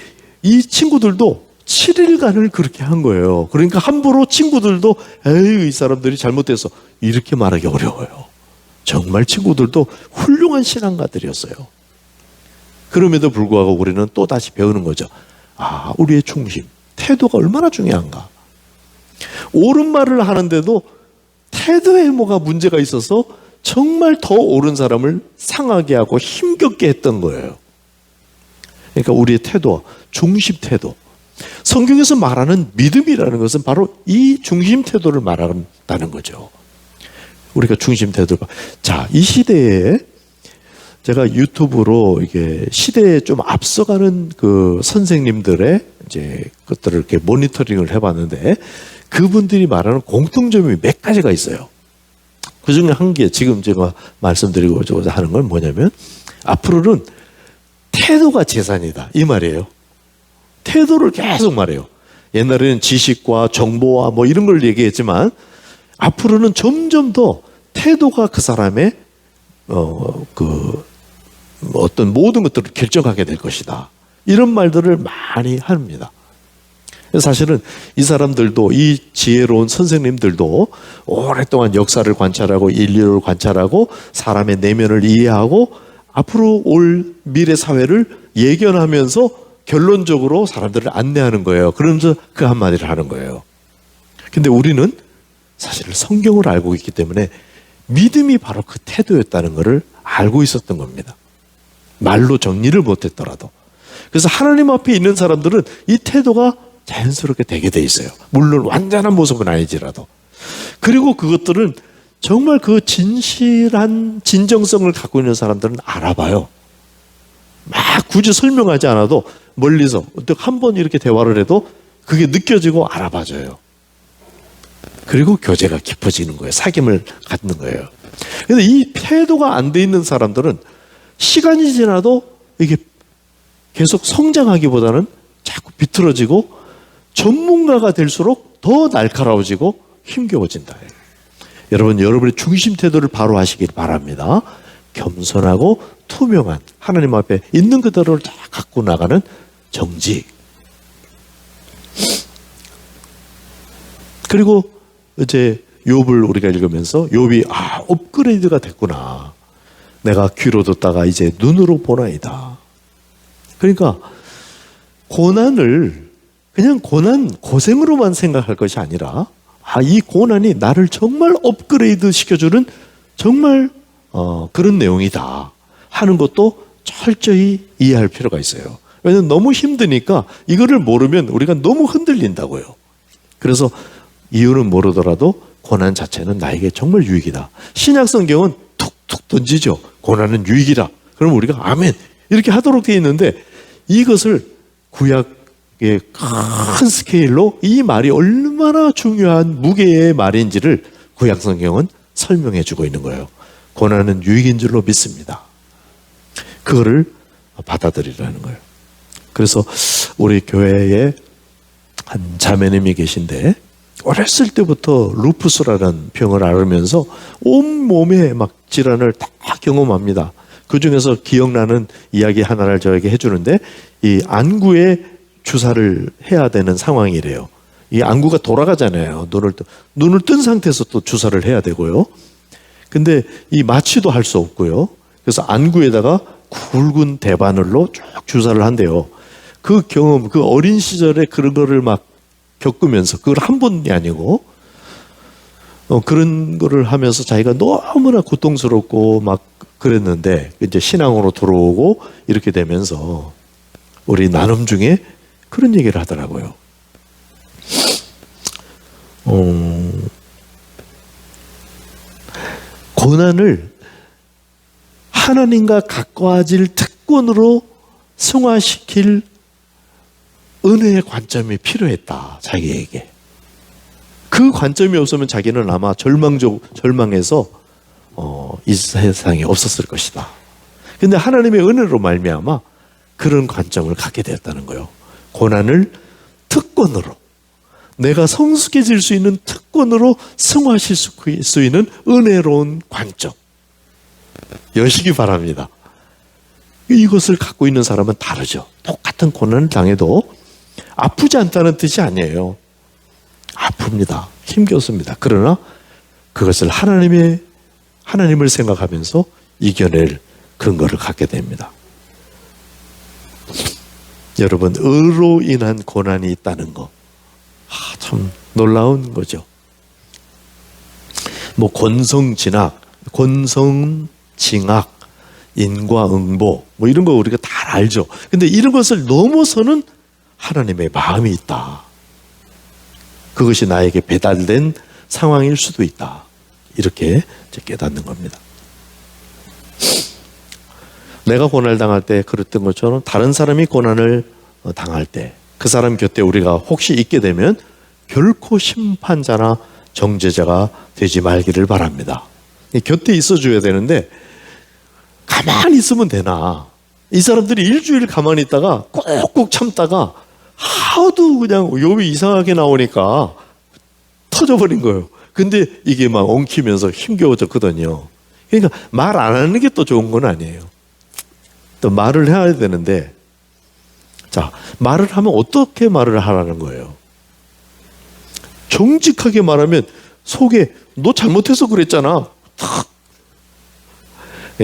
이 친구들도 7일간을 그렇게 한 거예요. 그러니까 함부로 친구들도 에이 이 사람들이 잘못돼서 이렇게 말하기 어려워요. 정말 친구들도 훌륭한 신앙가들이었어요. 그럼에도 불구하고 우리는 또 다시 배우는 거죠. 아, 우리의 중심, 태도가 얼마나 중요한가. 옳은 말을 하는데도 태도에 뭐가 문제가 있어서 정말 더 옳은 사람을 상하게 하고 힘겹게 했던 거예요. 그러니까 우리의 태도, 중심 태도. 성경에서 말하는 믿음이라는 것은 바로 이 중심 태도를 말한다는 거죠. 우리가 중심 태도가, 자, 이 시대에 제가 유튜브로 이게 시대에 좀 앞서가는 그 선생님들의 이제 것들을 이렇게 모니터링을 해봤는데 그분들이 말하는 공통점이 몇 가지가 있어요. 그 중에 한 개 지금 제가 말씀드리고자 하는 건 뭐냐면 앞으로는 태도가 재산이다 이 말이에요. 태도를 계속 말해요. 옛날에는 지식과 정보와 뭐 이런 걸 얘기했지만 앞으로는 점점 더 태도가 그 사람의 어떤 모든 것들을 결정하게 될 것이다. 이런 말들을 많이 합니다. 사실은 이 사람들도 이 지혜로운 선생님들도 오랫동안 역사를 관찰하고 인류를 관찰하고 사람의 내면을 이해하고 앞으로 올 미래 사회를 예견하면서 결론적으로 사람들을 안내하는 거예요. 그러면서 그 한마디를 하는 거예요. 근데 우리는 사실 성경을 알고 있기 때문에 믿음이 바로 그 태도였다는 것을 알고 있었던 겁니다. 말로 정리를 못했더라도. 그래서 하나님 앞에 있는 사람들은 이 태도가 자연스럽게 되게 돼 있어요. 물론 완전한 모습은 아니지라도. 그리고 그것들은 정말 그 진실한 진정성을 갖고 있는 사람들은 알아봐요. 막 굳이 설명하지 않아도 멀리서 한 번 이렇게 대화를 해도 그게 느껴지고 알아봐줘요. 그리고 교제가 깊어지는 거예요. 사귐을 갖는 거예요. 그런데 이 태도가 안 돼 있는 사람들은 시간이 지나도 이게 계속 성장하기보다는 자꾸 비틀어지고 전문가가 될수록 더 날카로워지고 힘겨워진다. 여러분, 여러분의 중심 태도를 바로 하시길 바랍니다. 겸손하고 투명한 하나님 앞에 있는 그대로를 다 갖고 나가는 정직. 그리고 이제 욥을 우리가 읽으면서 욥이 업그레이드가 됐구나. 내가 귀로 듣다가 이제 눈으로 보나이다. 그러니까 고난을 그냥 고생으로만 생각할 것이 아니라 이 고난이 나를 정말 업그레이드 시켜주는 정말 그런 내용이다 하는 것도 철저히 이해할 필요가 있어요. 왜냐하면 너무 힘드니까 이거를 모르면 우리가 너무 흔들린다고요. 그래서 이유는 모르더라도 고난 자체는 나에게 정말 유익이다. 신약 성경은 툭툭 던지죠. 고난은 유익이다. 그럼 우리가 아멘 이렇게 하도록 되어 있는데 이것을 구약의 큰 스케일로 이 말이 얼마나 중요한 무게의 말인지를 구약 성경은 설명해 주고 있는 거예요. 고난은 유익인 줄로 믿습니다. 그거를 받아들이라는 거예요. 그래서 우리 교회에 한 자매님이 계신데 어렸을 때부터 루푸스라는 병을 앓으면서 온몸에 막 질환을 다 경험합니다. 그 중에서 기억나는 이야기 하나를 저에게 해주는데 이 안구에 주사를 해야 되는 상황이래요. 이 안구가 돌아가잖아요. 눈을 뜬 상태에서 또 주사를 해야 되고요. 근데 이 마취도 할 수 없고요. 그래서 안구에다가 굵은 대바늘로 쭉 주사를 한대요. 그 경험, 그 어린 시절에 그런 거를 막 겪으면서 그걸 한 번이 아니고 그런 거를 하면서 자기가 너무나 고통스럽고 막 그랬는데 이제 신앙으로 들어오고 이렇게 되면서 우리 나눔 중에 그런 얘기를 하더라고요. 고난을 하나님과 가까워질 특권으로 승화시킬 은혜의 관점이 필요했다. 자기에게. 그 관점이 없으면 자기는 아마 절망해서 이 세상에 없었을 것이다. 근데 하나님의 은혜로 말미암아 그런 관점을 갖게 되었다는 거예요. 고난을 특권으로, 내가 성숙해질 수 있는 특권으로 승화하실 수 있는 은혜로운 관점. 여시기 바랍니다. 이것을 갖고 있는 사람은 다르죠. 똑같은 고난을 당해도 아프지 않다는 뜻이 아니에요. 아픕니다. 힘겹습니다. 그러나 그것을 하나님을 생각하면서 이겨낼 근거를 갖게 됩니다. 여러분, 의로 인한 고난이 있다는 거, 참 놀라운 거죠. 뭐 권성징악, 인과응보, 뭐 이런 거 우리가 다 알죠. 근데 이런 것을 넘어서는 하나님의 마음이 있다. 그것이 나에게 배달된 상황일 수도 있다. 이렇게 깨닫는 겁니다. 내가 고난을 당할 때 그랬던 것처럼 다른 사람이 고난을 당할 때 그 사람 곁에 우리가 혹시 있게 되면 결코 심판자나 정죄자가 되지 말기를 바랍니다. 곁에 있어줘야 되는데 가만히 있으면 되나? 이 사람들이 일주일 가만히 있다가 꼭꼭 참다가 하도 그냥 욥이 이상하게 나오니까 터져버린 거예요. 근데 이게 막 엉키면서 힘겨워졌거든요. 그러니까 말 안 하는 게 또 좋은 건 아니에요. 또 말을 해야 되는데, 자, 말을 하면 어떻게 말을 하라는 거예요? 정직하게 말하면 속에 너 잘못해서 그랬잖아. 탁.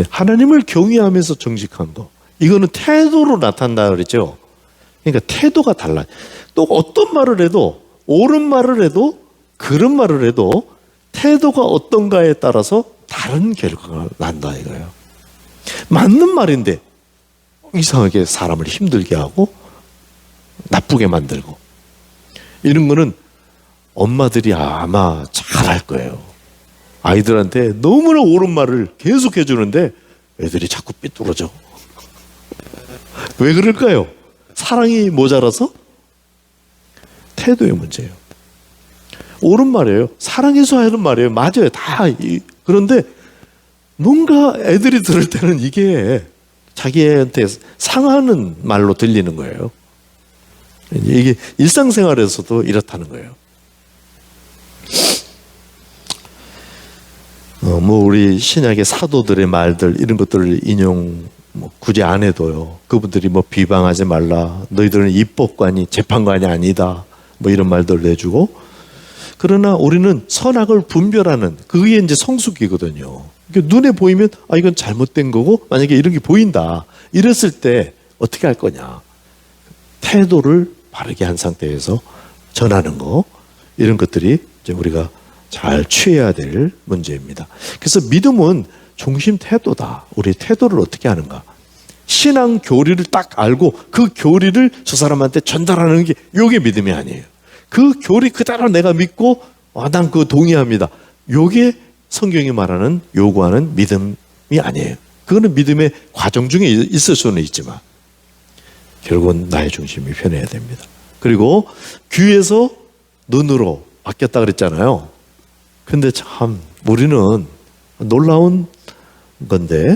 하나님을 경외하면서 정직한 거. 이거는 태도로 나타난다 그랬죠. 그러니까 태도가 달라요. 또 어떤 말을 해도, 옳은 말을 해도, 그런 말을 해도 태도가 어떤가에 따라서 다른 결과가 난다 이거예요. 맞는 말인데 이상하게 사람을 힘들게 하고 나쁘게 만들고, 이런 거는 엄마들이 아마 잘할 거예요. 아이들한테 너무나 옳은 말을 계속 해주는데 애들이 자꾸 삐뚤어져. 왜 그럴까요? 사랑이 모자라서? 태도의 문제예요. 옳은 말이에요. 사랑해서 하는 말이에요. 맞아요. 다. 그런데 뭔가 애들이 들을 때는 이게 자기한테 상하는 말로 들리는 거예요. 이게 일상생활에서도 이렇다는 거예요. 우리 신약의 사도들의 말들 이런 것들을 인용 굳이 안 해도요. 그분들이 비방하지 말라. 너희들은 입법관이 재판관이 아니다. 이런 말들을 내주고. 그러나 우리는 선악을 분별하는 그게 이제 성숙이거든요. 그러니까 눈에 보이면 이건 잘못된 거고, 만약에 이런 게 보인다. 이랬을 때 어떻게 할 거냐. 태도를 바르게 한 상태에서 전하는 거, 이런 것들이 이제 우리가 잘 취해야 될 문제입니다. 그래서 믿음은 중심 태도다. 우리 태도를 어떻게 하는가. 신앙 교리를 딱 알고 그 교리를 저 사람한테 전달하는 게 이게 믿음이 아니에요. 그 교리 그대로 내가 믿고 난 그거 동의합니다. 이게 성경이 말하는 요구하는 믿음이 아니에요. 그거는 믿음의 과정 중에 있을 수는 있지만 결국은 나의 중심이 편해야 됩니다. 그리고 귀에서 눈으로 바뀌었다 그랬잖아요. 근데 참 우리는 놀라운 건데,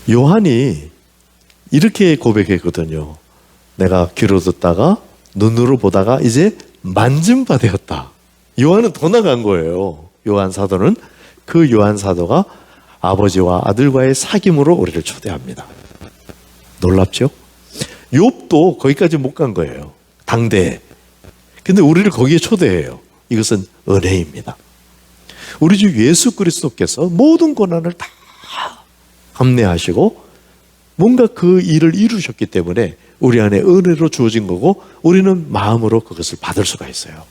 요한이 이렇게 고백했거든요. 내가 귀로 듣다가 눈으로 보다가 이제 만진 바 되었다. 요한은 더 나간 거예요. 요한 사도는 그 요한 사도가 아버지와 아들과의 사귐으로 우리를 초대합니다. 놀랍죠? 욥도 거기까지 못 간 거예요. 당대에. 근데 우리를 거기에 초대해요. 이것은 은혜입니다. 우리 주 예수 그리스도께서 모든 고난을 다 감내하시고 뭔가 그 일을 이루셨기 때문에 우리 안에 은혜로 주어진 거고, 우리는 마음으로 그것을 받을 수가 있어요.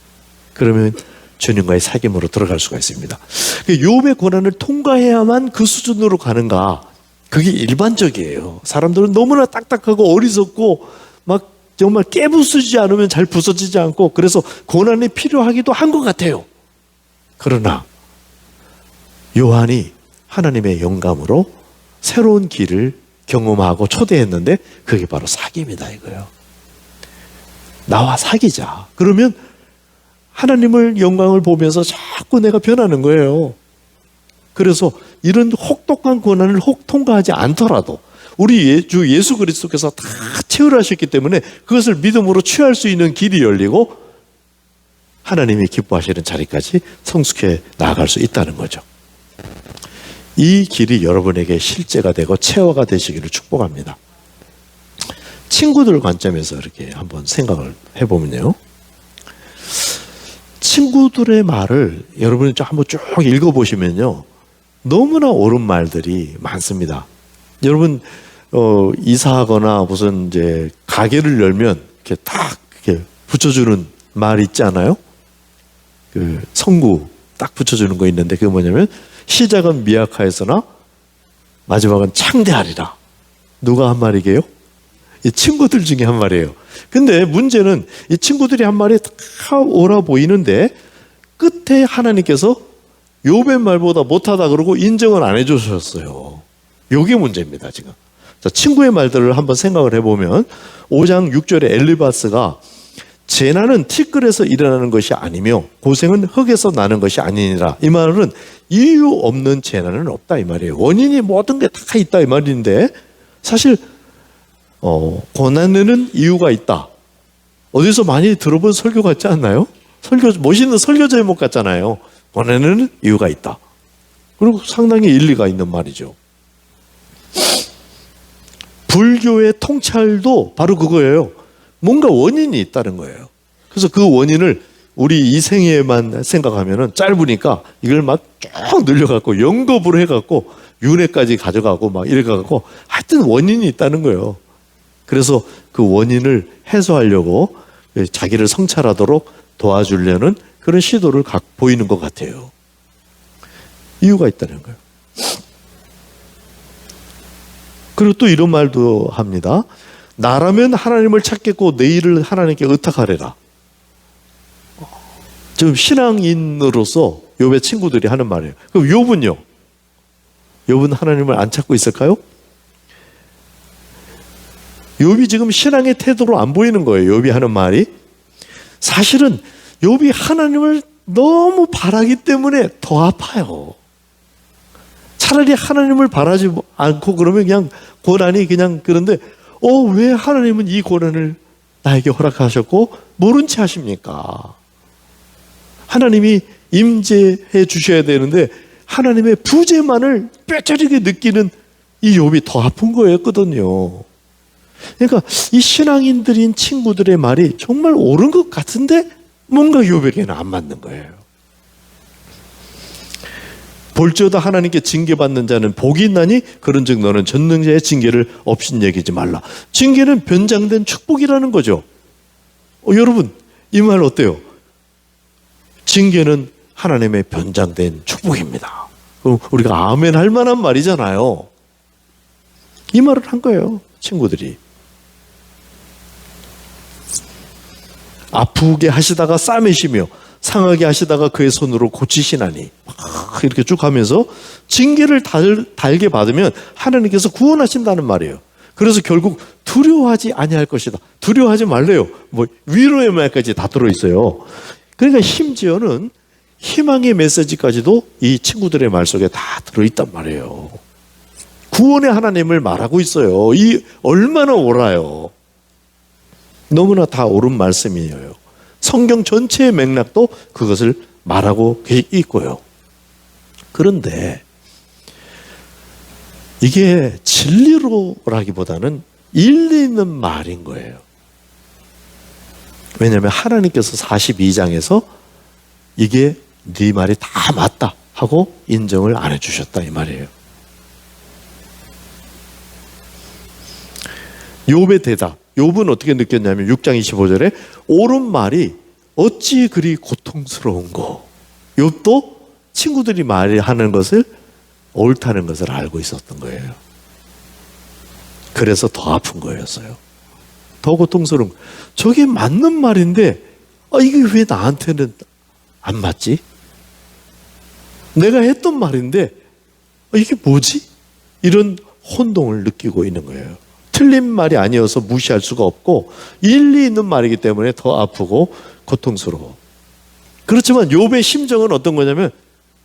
그러면 주님과의 사귐으로 들어갈 수가 있습니다. 욥의 고난을 통과해야만 그 수준으로 가는가? 그게 일반적이에요. 사람들은 너무나 딱딱하고 어리석고 막 정말 깨부수지 않으면 잘 부서지지 않고, 그래서 고난이 필요하기도 한 것 같아요. 그러나 요한이 하나님의 영감으로 새로운 길을 경험하고 초대했는데 그게 바로 사귐이다 이거예요. 나와 사귀자. 그러면 하나님을 영광을 보면서 자꾸 내가 변하는 거예요. 그래서 이런 혹독한 고난을 혹 통과하지 않더라도 우리 주 예수 그리스도께서 다 체험하셨기 때문에 그것을 믿음으로 취할 수 있는 길이 열리고 하나님이 기뻐하시는 자리까지 성숙해 나아갈 수 있다는 거죠. 이 길이 여러분에게 실제가 되고 체화가 되시기를 축복합니다. 친구들 관점에서 이렇게 한번 생각을 해보면요. 친구들의 말을 여러분이 한번 쭉 읽어보시면요. 너무나 옳은 말들이 많습니다. 여러분, 이사하거나 무슨 이제 가게를 열면 이렇게 딱 이렇게 붙여주는 말 있지 않아요? 그 성구 딱 붙여주는 거 있는데 그게 뭐냐면 시작은 미약하였으나 마지막은 창대하리라. 누가 한 말이게요? 이 친구들 중에 한 말이에요. 근데 문제는 이 친구들이 한 말이 다 옳아 보이는데 끝에 하나님께서 욥의 말보다 못하다 그러고 인정을 안 해주셨어요. 요게 문제입니다, 지금. 자, 친구의 말들을 한번 생각을 해보면 5장 6절에 엘리바스가 재난은 티끌에서 일어나는 것이 아니며 고생은 흙에서 나는 것이 아니니라. 이 말은 이유 없는 재난은 없다 이 말이에요. 원인이 모든 게 다 있다 이 말인데 사실 고난에는 이유가 있다. 어디서 많이 들어본 설교 같지 않나요? 멋있는 설교 제목 같잖아요. 고난에는 이유가 있다. 그리고 상당히 일리가 있는 말이죠. 불교의 통찰도 바로 그거예요. 뭔가 원인이 있다는 거예요. 그래서 그 원인을 우리 이 생애만 생각하면은 짧으니까 이걸 막 쭉 늘려갖고 연겁으로 해갖고 윤회까지 가져가고 막 이래갖고 하여튼 원인이 있다는 거예요. 그래서 그 원인을 해소하려고 자기를 성찰하도록 도와주려는 그런 시도를 보이는 것 같아요. 이유가 있다는 거예요. 그리고 또 이런 말도 합니다. 나라면 하나님을 찾겠고 내 일을 하나님께 의탁하리라. 지금 신앙인으로서 욥의 친구들이 하는 말이에요. 그럼 욥은요? 욥은 하나님을 안 찾고 있을까요? 욥이 지금 신앙의 태도로 안 보이는 거예요. 욥이 하는 말이. 사실은 욥이 하나님을 너무 바라기 때문에 더 아파요. 차라리 하나님을 바라지 않고 그러면 그냥 고난이 그냥 그런데 왜 하나님은 이 고난을 나에게 허락하셨고 모른 채 하십니까? 하나님이 임재해 주셔야 되는데 하나님의 부재만을 뼈저리게 느끼는 이 욥이 더 아픈 거였거든요. 그러니까 이 신앙인들인 친구들의 말이 정말 옳은 것 같은데 뭔가 욥에게는 안 맞는 거예요. 볼지어다 하나님께 징계받는 자는 복이 있나니 그런즉 너는 전능자의 징계를 없인 여기지 말라. 징계는 변장된 축복이라는 거죠. 여러분 이 말 어때요? 징계는 하나님의 변장된 축복입니다. 우리가 아멘 할 만한 말이잖아요. 이 말을 한 거예요. 친구들이. 아프게 하시다가 싸매시며 상하게 하시다가 그의 손으로 고치시나니 이렇게 쭉 하면서 징계를 달게 받으면 하나님께서 구원하신다는 말이에요. 그래서 결국 두려워하지 아니할 것이다. 두려워하지 말래요. 위로의 말까지 다 들어있어요. 그러니까 심지어는 희망의 메시지까지도 이 친구들의 말 속에 다 들어있단 말이에요. 구원의 하나님을 말하고 있어요. 이 얼마나 옳아요. 너무나 다 옳은 말씀이에요. 성경 전체의 맥락도 그것을 말하고 있고요. 그런데 이게 진리로라기보다는 일리 있는 말인 거예요. 왜냐하면 하나님께서 42장에서 이게 네 말이 다 맞다 하고 인정을 안 해주셨다 이 말이에요. 욥의 대답. 욥은 어떻게 느꼈냐면 6장 25절에 옳은 말이 어찌 그리 고통스러운고. 욥도 친구들이 말하는 것을 옳다는 것을 알고 있었던 거예요. 그래서 더 아픈 거였어요. 더 고통스러운 거예요. 저게 맞는 말인데 이게 왜 나한테는 안 맞지? 내가 했던 말인데 이게 뭐지? 이런 혼동을 느끼고 있는 거예요. 틀린 말이 아니어서 무시할 수가 없고 일리 있는 말이기 때문에 더 아프고 고통스러워. 그렇지만 욥의 심정은 어떤 거냐면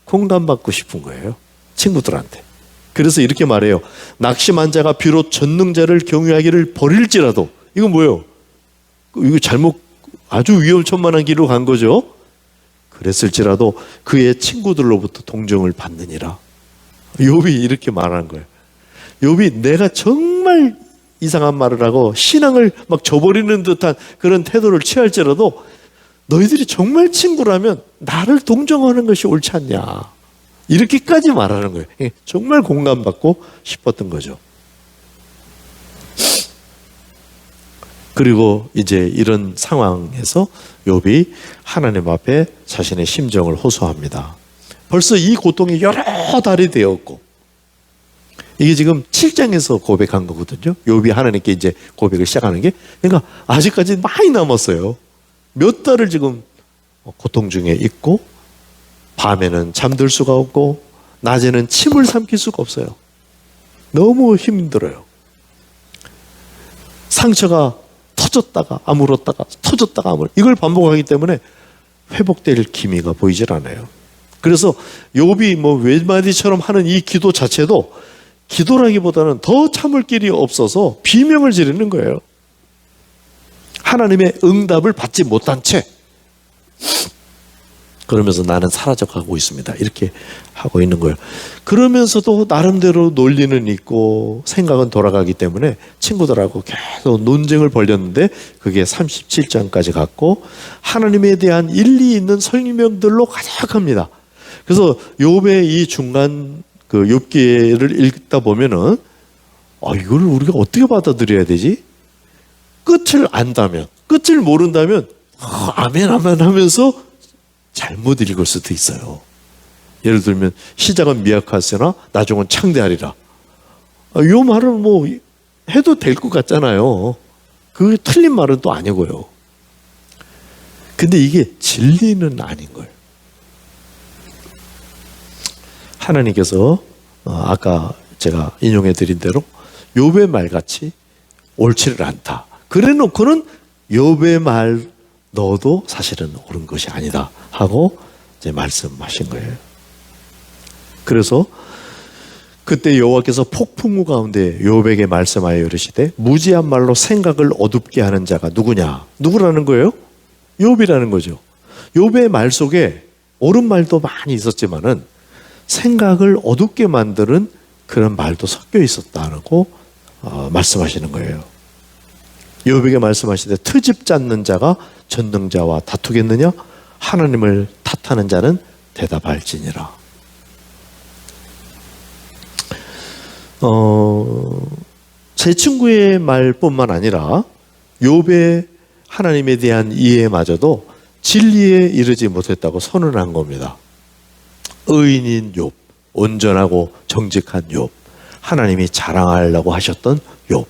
공감받고 싶은 거예요. 친구들한테. 그래서 이렇게 말해요. 낙심한 자가 비록 전능자를 경유하기를 버릴지라도. 이건 뭐예요? 이거 잘못 아주 위험천만한 길로 간 거죠. 그랬을지라도 그의 친구들로부터 동정을 받느니라. 욥이 이렇게 말하는 거예요. 욥이 내가 정말 이상한 말을 하고 신앙을 막 저버리는 듯한 그런 태도를 취할지라도 너희들이 정말 친구라면 나를 동정하는 것이 옳지 않냐. 이렇게까지 말하는 거예요. 정말 공감받고 싶었던 거죠. 그리고 이제 이런 상황에서 욥이 하나님 앞에 자신의 심정을 호소합니다. 벌써 이 고통이 여러 달이 되었고 이게 지금 7장에서 고백한 거거든요. 욥이 하나님께 이제 고백을 시작하는 게. 그러니까 아직까지 많이 남았어요. 몇 달을 지금 고통 중에 있고 밤에는 잠들 수가 없고 낮에는 침을 삼킬 수가 없어요. 너무 힘들어요. 상처가 터졌다가 아물었다가 터졌다가 아물, 이걸 반복하기 때문에 회복될 기미가 보이질 않아요. 그래서 욥이 뭐 외마디처럼 하는 이 기도 자체도 기도라기보다는 더 참을 길이 없어서 비명을 지르는 거예요. 하나님의 응답을 받지 못한 채 그러면서 나는 사라져가고 있습니다, 이렇게 하고 있는 거예요. 그러면서도 나름대로 논리는 있고 생각은 돌아가기 때문에 친구들하고 계속 논쟁을 벌였는데 그게 37장까지 갔고 하나님에 대한 일리 있는 설명들로 가득합니다. 그래서 욥의 이 중간 그 욥기를 읽다 보면은 이걸 우리가 어떻게 받아들여야 되지? 끝을 안다면, 끝을 모른다면 아멘 아멘 하면서 잘못 읽을 수도 있어요. 예를 들면 시작은 미약하으나 나중은 창대하리라. 이 말은 뭐 해도 될 것 같잖아요. 그게 틀린 말은 또 아니고요. 근데 이게 진리는 아닌 거예요. 하나님께서 아까 제가 인용해 드린 대로 욥의 말같이 옳지를 않다. 그래 놓고는 욥의 말 너도 사실은 옳은 것이 아니다 하고 이제 말씀하신 거예요. 그래서 그때 여호와께서 폭풍우 가운데 욥에게 말씀하여 이르시되 무지한 말로 생각을 어둡게 하는 자가 누구냐? 누구라는 거예요? 욥이라는 거죠. 욥의 말 속에 옳은 말도 많이 있었지만은 생각을 어둡게 만드는 그런 말도 섞여 있었다고 말씀하시는 거예요. 욥에게 말씀하시되 트집 잡는 자가 전능자와 다투겠느냐? 하나님을 탓하는 자는 대답할지니라. 제 친구의 말뿐만 아니라 욥의 하나님에 대한 이해마저도 진리에 이르지 못했다고 선언한 겁니다. 의인인 욥, 온전하고 정직한 욥, 하나님이 자랑하려고 하셨던 욥,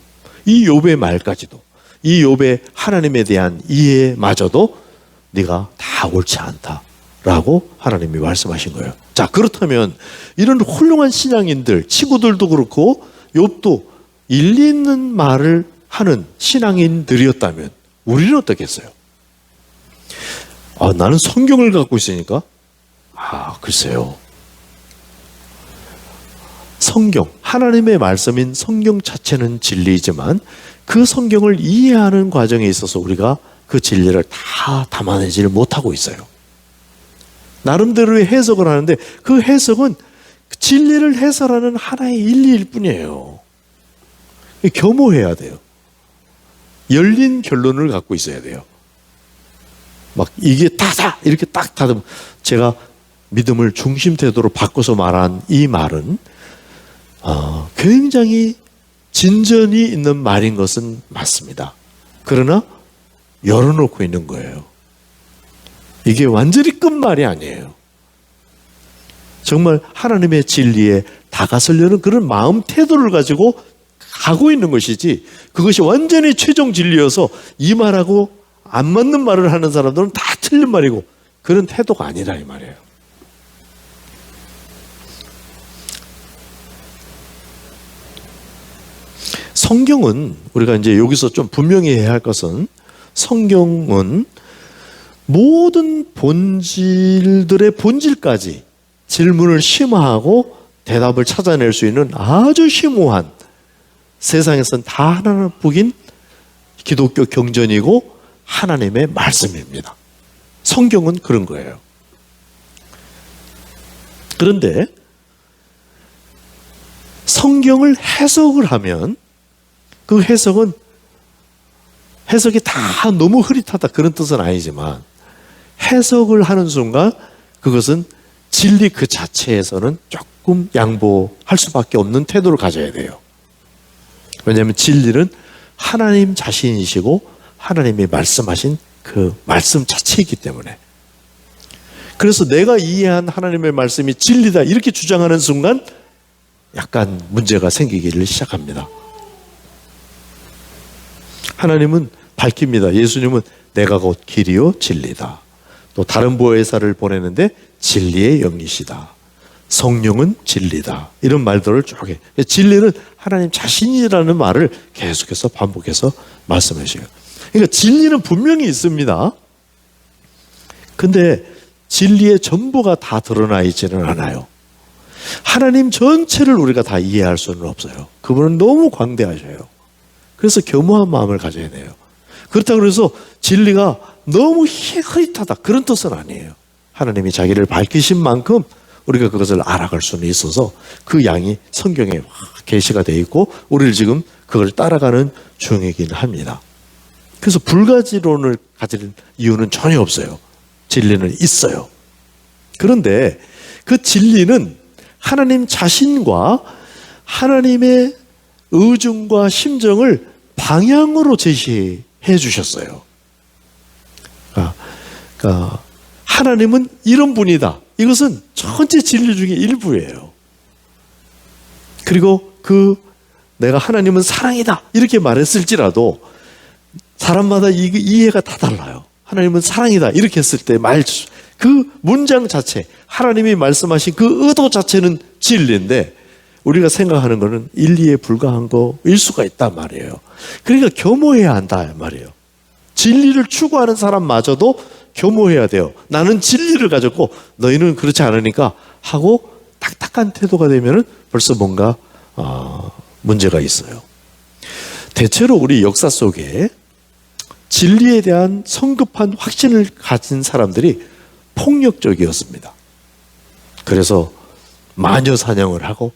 이 욥의 말까지도, 이 욥의 하나님에 대한 이해마저도 네가 다 옳지 않다라고 하나님이 말씀하신 거예요. 자, 그렇다면 이런 훌륭한 신앙인들, 친구들도 그렇고 욥도 일리 있는 말을 하는 신앙인들이었다면 우리는 어떻겠어요? 나는 성경을 갖고 있으니까 글쎄요. 성경, 하나님의 말씀인 성경 자체는 진리이지만 그 성경을 이해하는 과정에 있어서 우리가 그 진리를 다 담아내지를 못하고 있어요. 나름대로의 해석을 하는데 그 해석은 진리를 해설하는 하나의 일리일 뿐이에요. 겸허해야 돼요. 열린 결론을 갖고 있어야 돼요. 막 이게 다다 이렇게 딱 닫으면, 제가 믿음을 중심 태도로 바꿔서 말한 이 말은 굉장히 진전이 있는 말인 것은 맞습니다. 그러나 열어놓고 있는 거예요. 이게 완전히 끝말이 아니에요. 정말 하나님의 진리에 다가서려는 그런 마음 태도를 가지고 가고 있는 것이지, 그것이 완전히 최종 진리여서 이 말하고 안 맞는 말을 하는 사람들은 다 틀린 말이고 그런 태도가 아니라 이 말이에요. 성경은 우리가 이제 여기서 좀 분명히 해야 할 것은, 성경은 모든 본질들의 본질까지 질문을 심화하고 대답을 찾아낼 수 있는 아주 심오한, 세상에선 다 하나뿐인 기독교 경전이고 하나님의 말씀입니다. 성경은 그런 거예요. 그런데 성경을 해석을 하면 그 해석이 다 너무 흐릿하다 그런 뜻은 아니지만, 해석을 하는 순간 그것은 진리 그 자체에서는 조금 양보할 수밖에 없는 태도를 가져야 돼요. 왜냐하면 진리는 하나님 자신이시고 하나님이 말씀하신 그 말씀 자체이기 때문에. 그래서 내가 이해한 하나님의 말씀이 진리다 이렇게 주장하는 순간 약간 문제가 생기기를 시작합니다. 하나님은 밝힙니다. 예수님은 내가 곧 길이요 진리다. 또 다른 보혜사를 보내는데 진리의 영이시다. 성령은 진리다. 이런 말들을 쭉 해. 진리는 하나님 자신이라는 말을 계속해서 반복해서 말씀해 주세요. 그러니까 진리는 분명히 있습니다. 근데 진리의 전부가 다 드러나 있지는 않아요. 하나님 전체를 우리가 다 이해할 수는 없어요. 그분은 너무 광대하셔요. 그래서 겸허한 마음을 가져야 돼요. 그렇다고 해서 진리가 너무 흐릿하다, 그런 뜻은 아니에요. 하나님이 자기를 밝히신 만큼 우리가 그것을 알아갈 수는 있어서 그 양이 성경에 계시가 되어 있고 우리를 지금 그걸 따라가는 중이긴 합니다. 그래서 불가지론을 가질 이유는 전혀 없어요. 진리는 있어요. 그런데 그 진리는 하나님 자신과 하나님의 의중과 심정을 방향으로 제시해 주셨어요. 그러니까 하나님은 이런 분이다. 이것은 전체 진리 중에 일부예요. 그리고 내가 하나님은 사랑이다 이렇게 말했을지라도 사람마다 이해가 다 달라요. 하나님은 사랑이다 이렇게 했을 때 그 문장 자체, 하나님이 말씀하신 그 의도 자체는 진리인데 우리가 생각하는 것은 일리에 불과한 거일 수가 있단 말이에요. 그러니까 겸허해야 한다 말이에요. 진리를 추구하는 사람마저도 겸허해야 돼요. 나는 진리를 가졌고 너희는 그렇지 않으니까 하고 딱딱한 태도가 되면 벌써 뭔가 문제가 있어요. 대체로 우리 역사 속에 진리에 대한 성급한 확신을 가진 사람들이 폭력적이었습니다. 그래서 마녀 사냥을 하고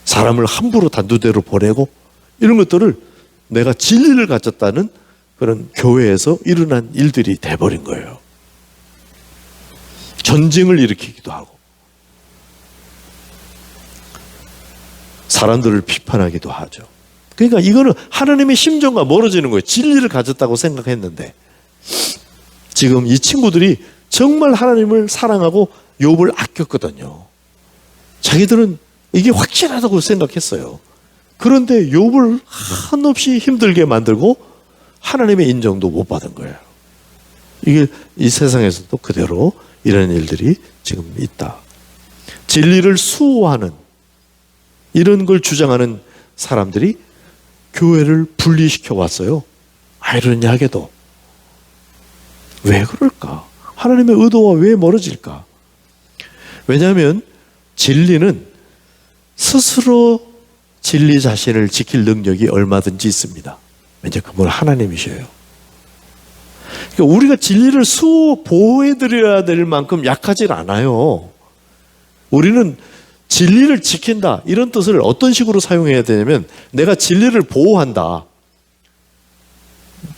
사람을 함부로 단두대로 보내고 이런 것들을 내가 진리를 가졌다는 그런 교회에서 일어난 일들이 돼버린 거예요. 전쟁을 일으키기도 하고 사람들을 비판하기도 하죠. 그러니까 이거는 하나님의 심정과 멀어지는 거예요. 진리를 가졌다고 생각했는데 지금 이 친구들이 정말 하나님을 사랑하고 욥을 아꼈거든요. 자기들은 이게 확실하다고 생각했어요. 그런데 욥을 한없이 힘들게 만들고 하나님의 인정도 못 받은 거예요. 이게 이 세상에서도 그대로 이런 일들이 지금 있다. 진리를 수호하는 이런 걸 주장하는 사람들이 교회를 분리시켜 왔어요. 아이러니하게도. 왜 그럴까? 하나님의 의도와 왜 멀어질까? 왜냐하면 진리는 스스로 진리 자신을 지킬 능력이 얼마든지 있습니다. 왜냐하면 그분 하나님이셔요. 그러니까 우리가 진리를 보호해드려야 될 만큼 약하질 않아요. 우리는 진리를 지킨다 이런 뜻을 어떤 식으로 사용해야 되냐면 내가 진리를 보호한다.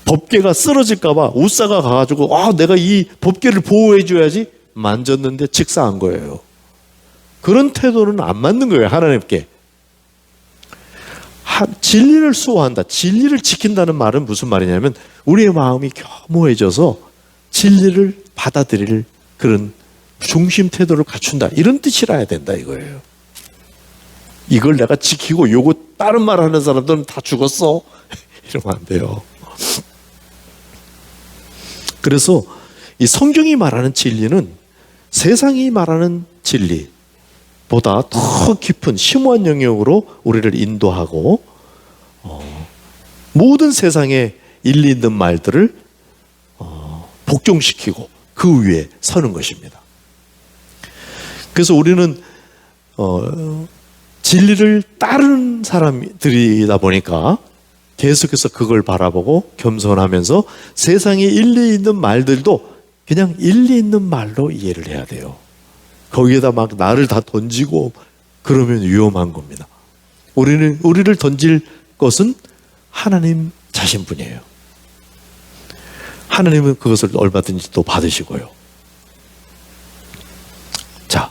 법궤가 쓰러질까 봐 우사가 가가지고 내가 이 법궤를 보호해줘야지 만졌는데 직사한 거예요. 그런 태도는 안 맞는 거예요. 하나님께. 진리를 수호한다. 진리를 지킨다는 말은 무슨 말이냐면 우리의 마음이 겸허해져서 진리를 받아들일 그런 중심 태도를 갖춘다. 이런 뜻이라야 된다 이거예요. 이걸 내가 지키고 요거 다른 말 하는 사람들은 다 죽었어. 이러면 안 돼요. 그래서 이 성경이 말하는 진리는 세상이 말하는 진리보다 더 깊은 심오한 영역으로 우리를 인도하고 모든 세상에 일리 있는 말들을 복종시키고 그 위에 서는 것입니다. 그래서 우리는 진리를 따르는 사람들이다 보니까 계속해서 그걸 바라보고 겸손하면서 세상에 일리 있는 말들도 그냥 일리 있는 말로 이해를 해야 돼요. 거기에다 막 나를 다 던지고 그러면 위험한 겁니다. 우리를 던질 것은 하나님 자신뿐이에요. 하나님은 그것을 얼마든지 또 받으시고요. 자,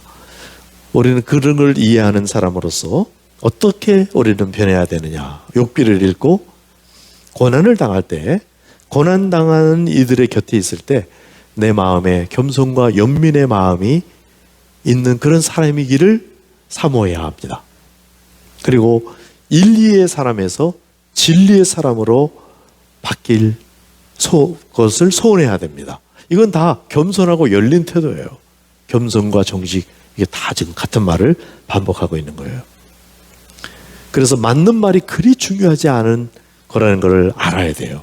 우리는 그런 걸 이해하는 사람으로서 어떻게 우리는 변해야 되느냐. 욥기를 읽고 고난을 당할 때, 고난당하는 이들의 곁에 있을 때 내 마음에 겸손과 연민의 마음이 있는 그런 사람이기를 사모해야 합니다. 그리고 인리의 사람에서 진리의 사람으로 바뀔 것을 소원해야 됩니다. 이건 다 겸손하고 열린 태도예요. 겸손과 정직 이게 다 지금 같은 말을 반복하고 있는 거예요. 그래서 맞는 말이 그리 중요하지 않은 거라는 걸 알아야 돼요.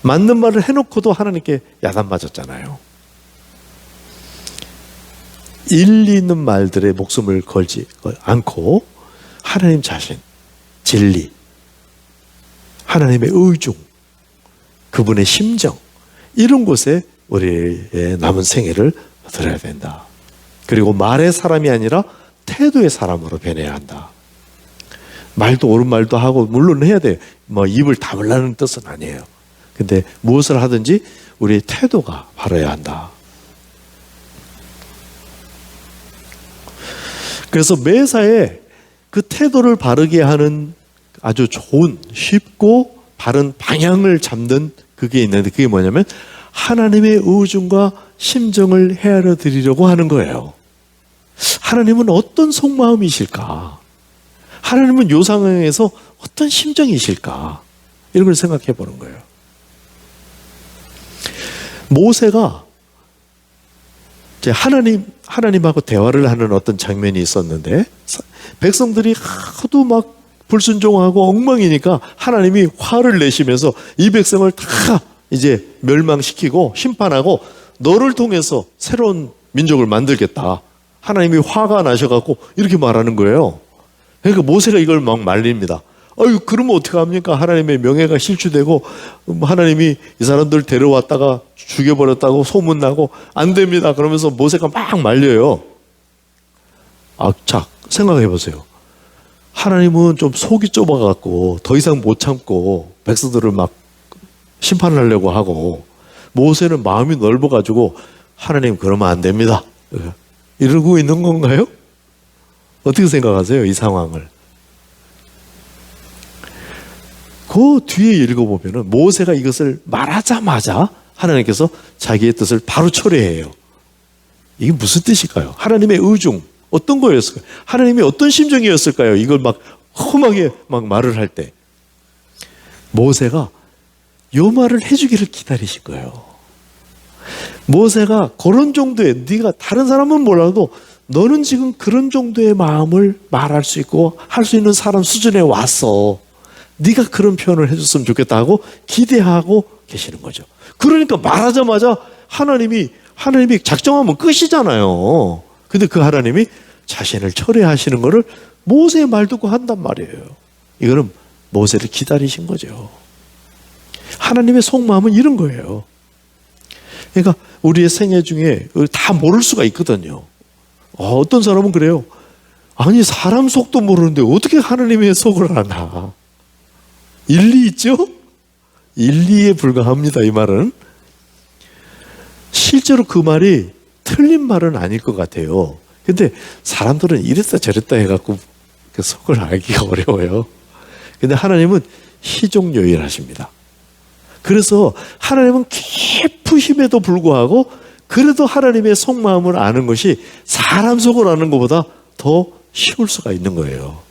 맞는 말을 해놓고도 하나님께 야단 맞았잖아요. 일리 있는 말들에 목숨을 걸지 않고 하나님 자신, 진리, 하나님의 의중, 그분의 심정, 이런 곳에 우리의 남은 생애를 들어야 된다. 그리고 말의 사람이 아니라 태도의 사람으로 변해야 한다. 말도 옳은 말도 하고 물론 해야 돼요. 입을 다물라는 뜻은 아니에요. 근데 무엇을 하든지 우리의 태도가 바라야 한다. 그래서 매사에 그 태도를 바르게 하는 아주 좋은, 쉽고 바른 방향을 잡는 그게 있는데, 그게 뭐냐면 하나님의 의중과 심정을 헤아려 드리려고 하는 거예요. 하나님은 어떤 속마음이실까? 하나님은 이 상황에서 어떤 심정이실까? 이런 걸 생각해 보는 거예요. 모세가 이제 하나님하고 대화를 하는 어떤 장면이 있었는데, 백성들이 하도 막 불순종하고 엉망이니까 하나님이 화를 내시면서 이 백성을 다 이제 멸망시키고 심판하고 너를 통해서 새로운 민족을 만들겠다. 하나님이 화가 나셔갖고 이렇게 말하는 거예요. 그러니까 모세가 이걸 막 말립니다. 아유, 그러면 어떡합니까? 하나님의 명예가 실추되고 하나님이 이 사람들 데려왔다가 죽여버렸다고 소문나고 안 됩니다. 그러면서 모세가 막 말려요. 자, 생각해 보세요. 하나님은 좀 속이 좁아갖고 더 이상 못 참고 백성들을 막 심판하려고 하고, 모세는 마음이 넓어가지고 하나님 그러면 안 됩니다. 이러고 있는 건가요? 어떻게 생각하세요? 이 상황을. 그 뒤에 읽어보면은 모세가 이것을 말하자마자 하나님께서 자기의 뜻을 바로 철회해요. 이게 무슨 뜻일까요? 하나님의 의중 어떤 거였을까요? 하나님이 어떤 심정이었을까요? 이걸 막 험하게 막 말을 할 때 모세가 요 말을 해주기를 기다리신 거예요. 모세가 그런 정도의, 네가 다른 사람은 몰라도 너는 지금 그런 정도의 마음을 말할 수 있고 할 수 있는 사람 수준에 왔어. 네가 그런 표현을 해줬으면 좋겠다 하고 기대하고 계시는 거죠. 그러니까 말하자마자 하나님이 작정하면 끝이잖아요. 근데 그 하나님이 자신을 철회하시는 거를 모세의 말 듣고 한단 말이에요. 이거는 모세를 기다리신 거죠. 하나님의 속마음은 이런 거예요. 그러니까 우리의 생애 중에 다 모를 수가 있거든요. 어떤 사람은 그래요. 아니, 사람 속도 모르는데 어떻게 하나님의 속을 아나? 일리 있죠? 일리에 불과합니다, 이 말은. 실제로 그 말이 틀린 말은 아닐 것 같아요. 근데 사람들은 이랬다 저랬다 해갖고 그 속을 알기가 어려워요. 근데 하나님은 희족요일하십니다. 그래서 하나님은 깊으심에도 불구하고 그래도 하나님의 속마음을 아는 것이 사람 속을 아는 것보다 더 쉬울 수가 있는 거예요.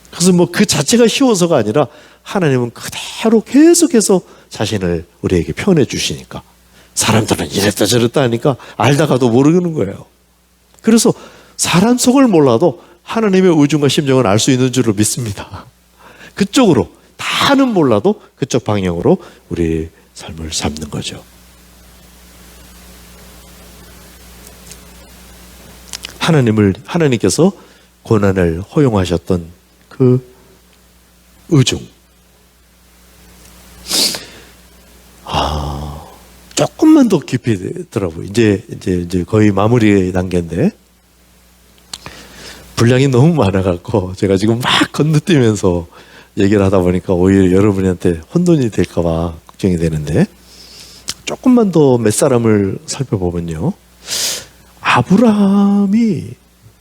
그래서 그 자체가 쉬워서가 아니라 하나님은 그대로 계속해서 자신을 우리에게 표현해 주시니까, 사람들은 이랬다 저랬다 하니까 알다가도 모르는 거예요. 그래서 사람 속을 몰라도 하나님의 의중과 심정을 알 수 있는 줄로 믿습니다. 그쪽으로, 다는 몰라도 그쪽 방향으로 우리의 삶을 삼는 거죠. 하나님께서 고난을 허용하셨던 그 의중. 조금만 더 깊이 들어보고 이제 거의 마무리 단계인데, 분량이 너무 많아갖고 제가 지금 막 건너뛰면서 얘기를 하다 보니까 오히려 여러분한테 혼돈이 될까봐 걱정이 되는데, 조금만 더 몇 사람을 살펴보면요, 아브라함이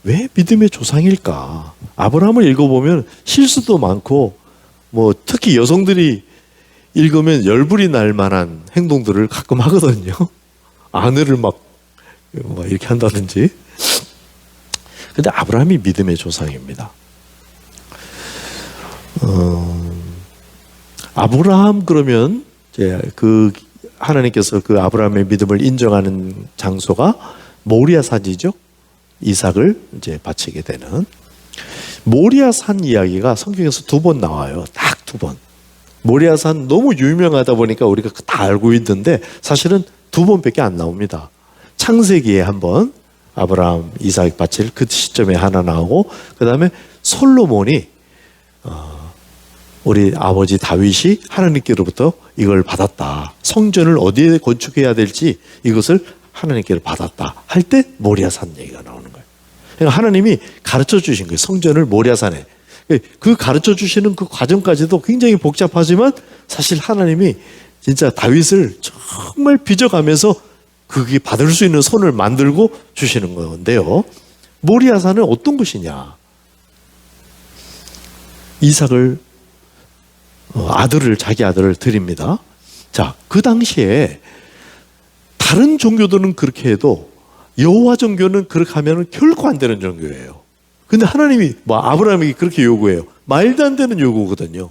왜 믿음의 조상일까? 아브라함을 읽어보면 실수도 많고, 특히 여성들이 읽으면 열불이 날 만한 행동들을 가끔 하거든요. 아내를 막 이렇게 한다든지. 근데 아브라함이 믿음의 조상입니다. 아브라함 그러면 이제 하나님께서 그 아브라함의 믿음을 인정하는 장소가 모리아 산이죠. 이삭을 이제 바치게 되는 모리아산 이야기가 성경에서 2번 나와요. 딱 2번. 모리아산 너무 유명하다 보니까 우리가 다 알고 있는데 사실은 2번밖에 안 나옵니다. 창세기에 한 번 아브라함 이삭 바칠 그 시점에 하나 나오고, 그 다음에 솔로몬이 우리 아버지 다윗이 하나님께로부터 이걸 받았다. 성전을 어디에 건축해야 될지 이것을 하나님께로 받았다 할 때 모리아산 얘기가 나오는 거예요. 그러니까 하나님이 가르쳐 주신 거예요. 성전을 모리아산에. 그 가르쳐 주시는 그 과정까지도 굉장히 복잡하지만 사실 하나님이 진짜 다윗을 정말 빚어가면서 그게 받을 수 있는 손을 만들고 주시는 건데요. 모리아산은 어떤 것이냐? 이삭을 자기 아들을 드립니다. 자, 그 당시에 다른 종교들은 그렇게 해도 여호와 종교는 그렇게 하면 결코 안 되는 종교예요. 근데 하나님이 아브라함이 그렇게 요구해요. 말도 안 되는 요구거든요.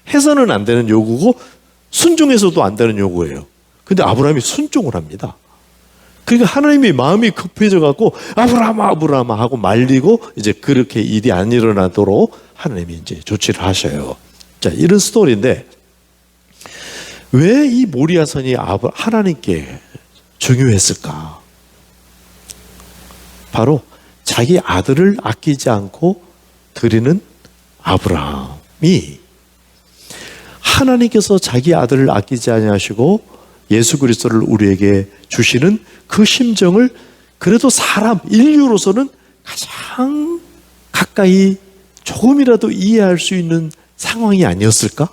해서는 안 되는 요구고 순종해서도 안 되는 요구예요. 근데 아브라함이 순종을 합니다. 그러니까 하나님이 마음이 급해져 갖고 아브라함 하고 말리고 이제 그렇게 일이 안 일어나도록 하나님이 이제 조치를 하셔요. 자, 이런 스토리인데 왜 이 모리아산이 하나님께 중요했을까? 바로 자기 아들을 아끼지 않고 드리는 아브라함이 하나님께서 자기 아들을 아끼지 아니하시고 예수 그리스도를 우리에게 주시는 그 심정을 그래도 인류로서는 가장 가까이 조금이라도 이해할 수 있는 상황이 아니었을까?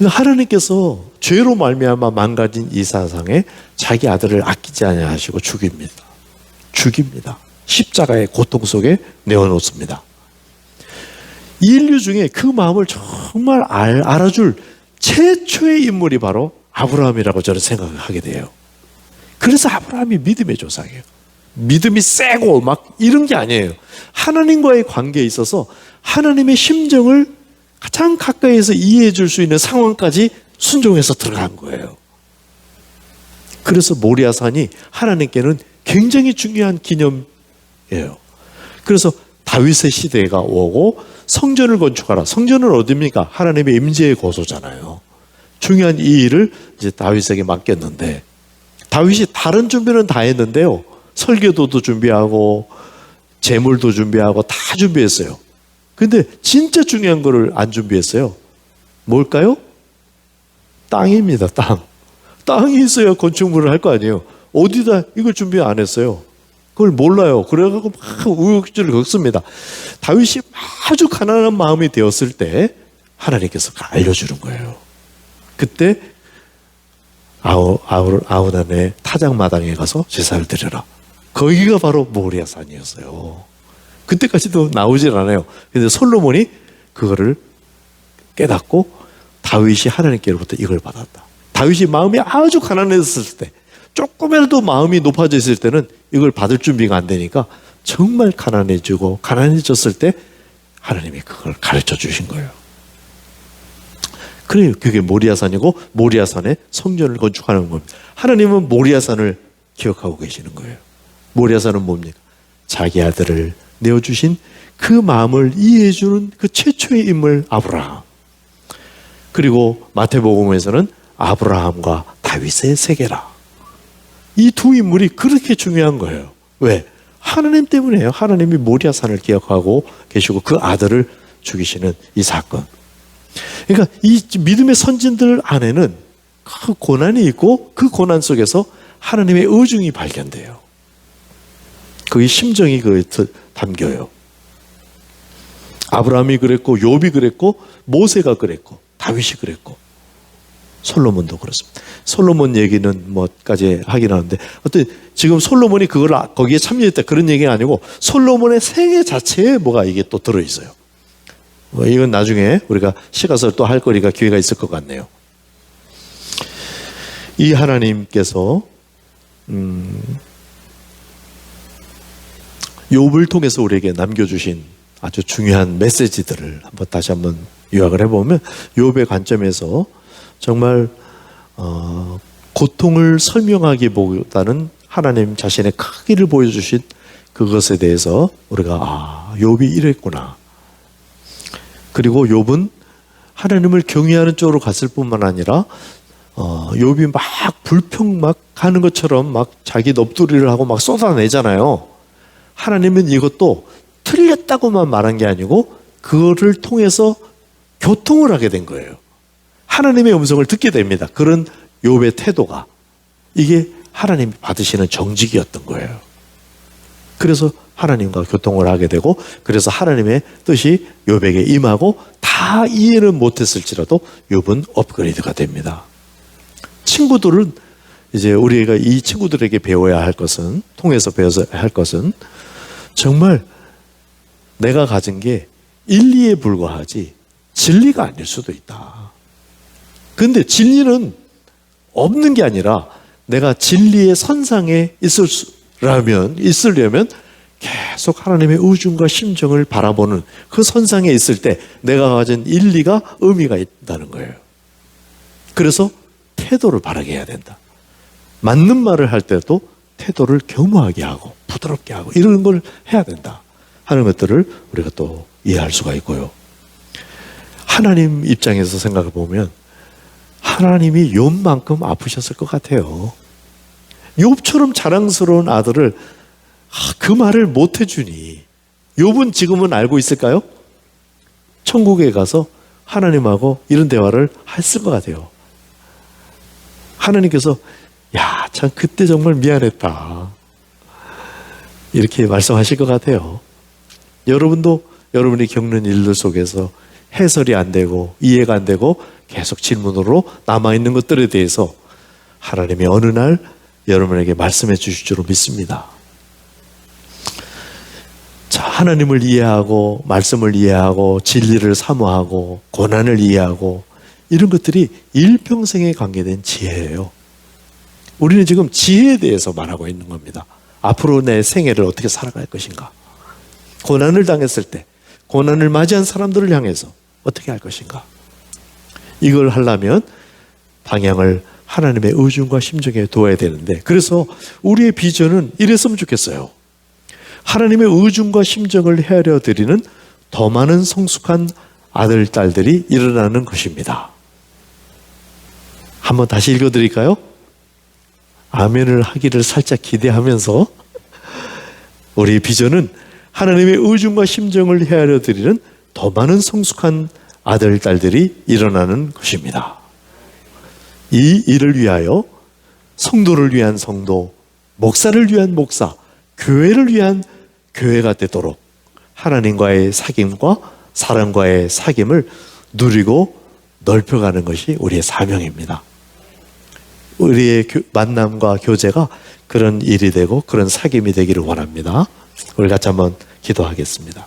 하나님께서 죄로 말미암아 망가진 이 세상에 자기 아들을 아끼지 아니하시고 죽입니다. 십자가의 고통 속에 내어놓습니다. 인류 중에 그 마음을 정말 알아줄 최초의 인물이 바로 아브라함이라고 저는 생각을 하게 돼요. 그래서 아브라함이 믿음의 조상이에요. 믿음이 세고 막 이런 게 아니에요. 하나님과의 관계에 있어서 하나님의 심정을 가장 가까이에서 이해해 줄 수 있는 상황까지 순종해서 들어간 거예요. 그래서 모리아산이 하나님께는 굉장히 중요한 기념이에요. 그래서 다윗의 시대가 오고 성전을 건축하라. 성전은 어디입니까? 하나님의 임재의 고소잖아요. 중요한 이 일을 이제 다윗에게 맡겼는데 다윗이 다른 준비는 다 했는데요. 설교도도 준비하고 제물도 준비하고 다 준비했어요. 근데 진짜 중요한 거를 안 준비했어요. 뭘까요? 땅입니다. 땅이 있어야 건축물을 할 거 아니에요. 어디다 이걸 준비 안 했어요. 그걸 몰라요. 그래가지고 막 우여곡절을 겪습니다. 다윗이 아주 가난한 마음이 되었을 때 하나님께서 알려주는 거예요. 그때 아우단의 타작마당에 가서 제사를 드려라. 거기가 바로 모리아산이었어요. 그때까지도 나오질 않아요. 근데 솔로몬이 그거를 깨닫고 다윗이 하나님께로부터 이걸 받았다. 다윗이 마음이 아주 가난했을 때, 조금이라도 마음이 높아져 있을 때는 이걸 받을 준비가 안 되니까 정말 가난해졌을 때 하나님이 그걸 가르쳐 주신 거예요. 그래요. 그게 모리아산이고 모리아산에 성전을 건축하는 겁니다. 하나님은 모리아산을 기억하고 계시는 거예요. 모리아산은 뭡니까? 자기 아들을 내어주신 그 마음을 이해해주는 그 최초의 인물 아브라함. 그리고 마태복음에서는 아브라함과 다윗의 세계라. 이 두 인물이 그렇게 중요한 거예요. 왜? 하나님 때문에요. 하나님이 모리아산을 기억하고 계시고 그 아들을 죽이시는 이 사건. 그러니까 이 믿음의 선진들 안에는 그 고난이 있고 그 고난 속에서 하나님의 의중이 발견돼요. 그의 심정이 그에 담겨요. 아브라함이 그랬고 욥이 그랬고 모세가 그랬고 다윗이 그랬고 솔로몬도 그렇습니다. 솔로몬 얘기는 뭐까지 하긴 하는데 어떤 지금 솔로몬이 그걸 거기에 참여했다 그런 얘기가 아니고 솔로몬의 생애 자체에 뭐가 이게 또 들어있어요. 이건 나중에 우리가 시가서 또 할 거리가 기회가 있을 것 같네요. 이 하나님께서 욥을 통해서 우리에게 남겨주신 아주 중요한 메시지들을 다시 한번 요약을 해보면 욥의 관점에서 정말 고통을 설명하기보다는 하나님 자신의 크기를 보여주신 그것에 대해서 우리가 욥이 이랬구나. 그리고 욥은 하나님을 경외하는 쪽으로 갔을 뿐만 아니라 욥이 막 불평 막 하는 것처럼 막 자기 넋두리를 하고 막 쏟아내잖아요. 하나님은 이것도 틀렸다고만 말한 게 아니고 그거를 통해서 교통을 하게 된 거예요. 하나님의 음성을 듣게 됩니다. 그런 욥의 태도가 이게 하나님이 받으시는 정직이었던 거예요. 그래서 하나님과 교통을 하게 되고 그래서 하나님의 뜻이 욥에게 임하고 다 이해는 못했을지라도 욥은 업그레이드가 됩니다. 친구들은 이제 우리가 이 친구들에게 배워야 할 것은 통해서 배워야 할 것은 정말 내가 가진 게 인리에 불과하지 진리가 아닐 수도 있다. 그런데 진리는 없는 게 아니라 내가 진리의 선상에 있으려면 계속 하나님의 의중과 심정을 바라보는 그 선상에 있을 때 내가 가진 인리가 의미가 있다는 거예요. 그래서 태도를 바르게 해야 된다. 맞는 말을 할 때도 태도를 겸허하게 하고 부드럽게 하고 이런 걸 해야 된다 하는 것들을 우리가 또 이해할 수가 있고요. 하나님 입장에서 생각해 보면 하나님이 욥만큼 아프셨을 것 같아요. 욥처럼 자랑스러운 아들을 그 말을 못 해주니 욥은 지금은 알고 있을까요? 천국에 가서 하나님하고 이런 대화를 했을 것 같아요. 하나님께서 야, 참 그때 정말 미안했다 이렇게 말씀하실 것 같아요. 여러분도 여러분이 겪는 일들 속에서 해설이 안 되고 이해가 안 되고 계속 질문으로 남아있는 것들에 대해서 하나님이 어느 날 여러분에게 말씀해 주실 줄 믿습니다. 자, 하나님을 이해하고 말씀을 이해하고 진리를 사모하고 고난을 이해하고 이런 것들이 일평생에 관계된 지혜예요. 우리는 지금 지혜에 대해서 말하고 있는 겁니다. 앞으로 내 생애를 어떻게 살아갈 것인가? 고난을 당했을 때 고난을 맞이한 사람들을 향해서 어떻게 할 것인가? 이걸 하려면 방향을 하나님의 의중과 심정에 두어야 되는데 그래서 우리의 비전은 이랬으면 좋겠어요. 하나님의 의중과 심정을 헤아려 드리는 더 많은 성숙한 아들, 딸들이 일어나는 것입니다. 한번 다시 읽어드릴까요? 아멘을 하기를 살짝 기대하면서 우리의 비전은 하나님의 의중과 심정을 헤아려 드리는 더 많은 성숙한 아들, 딸들이 일어나는 것입니다. 이 일을 위하여 성도를 위한 성도, 목사를 위한 목사, 교회를 위한 교회가 되도록 하나님과의 사귐과 사람과의 사귐을 누리고 넓혀가는 것이 우리의 사명입니다. 우리의 만남과 교제가 그런 일이 되고 그런 사귐이 되기를 원합니다. 우리 같이 한번 기도하겠습니다.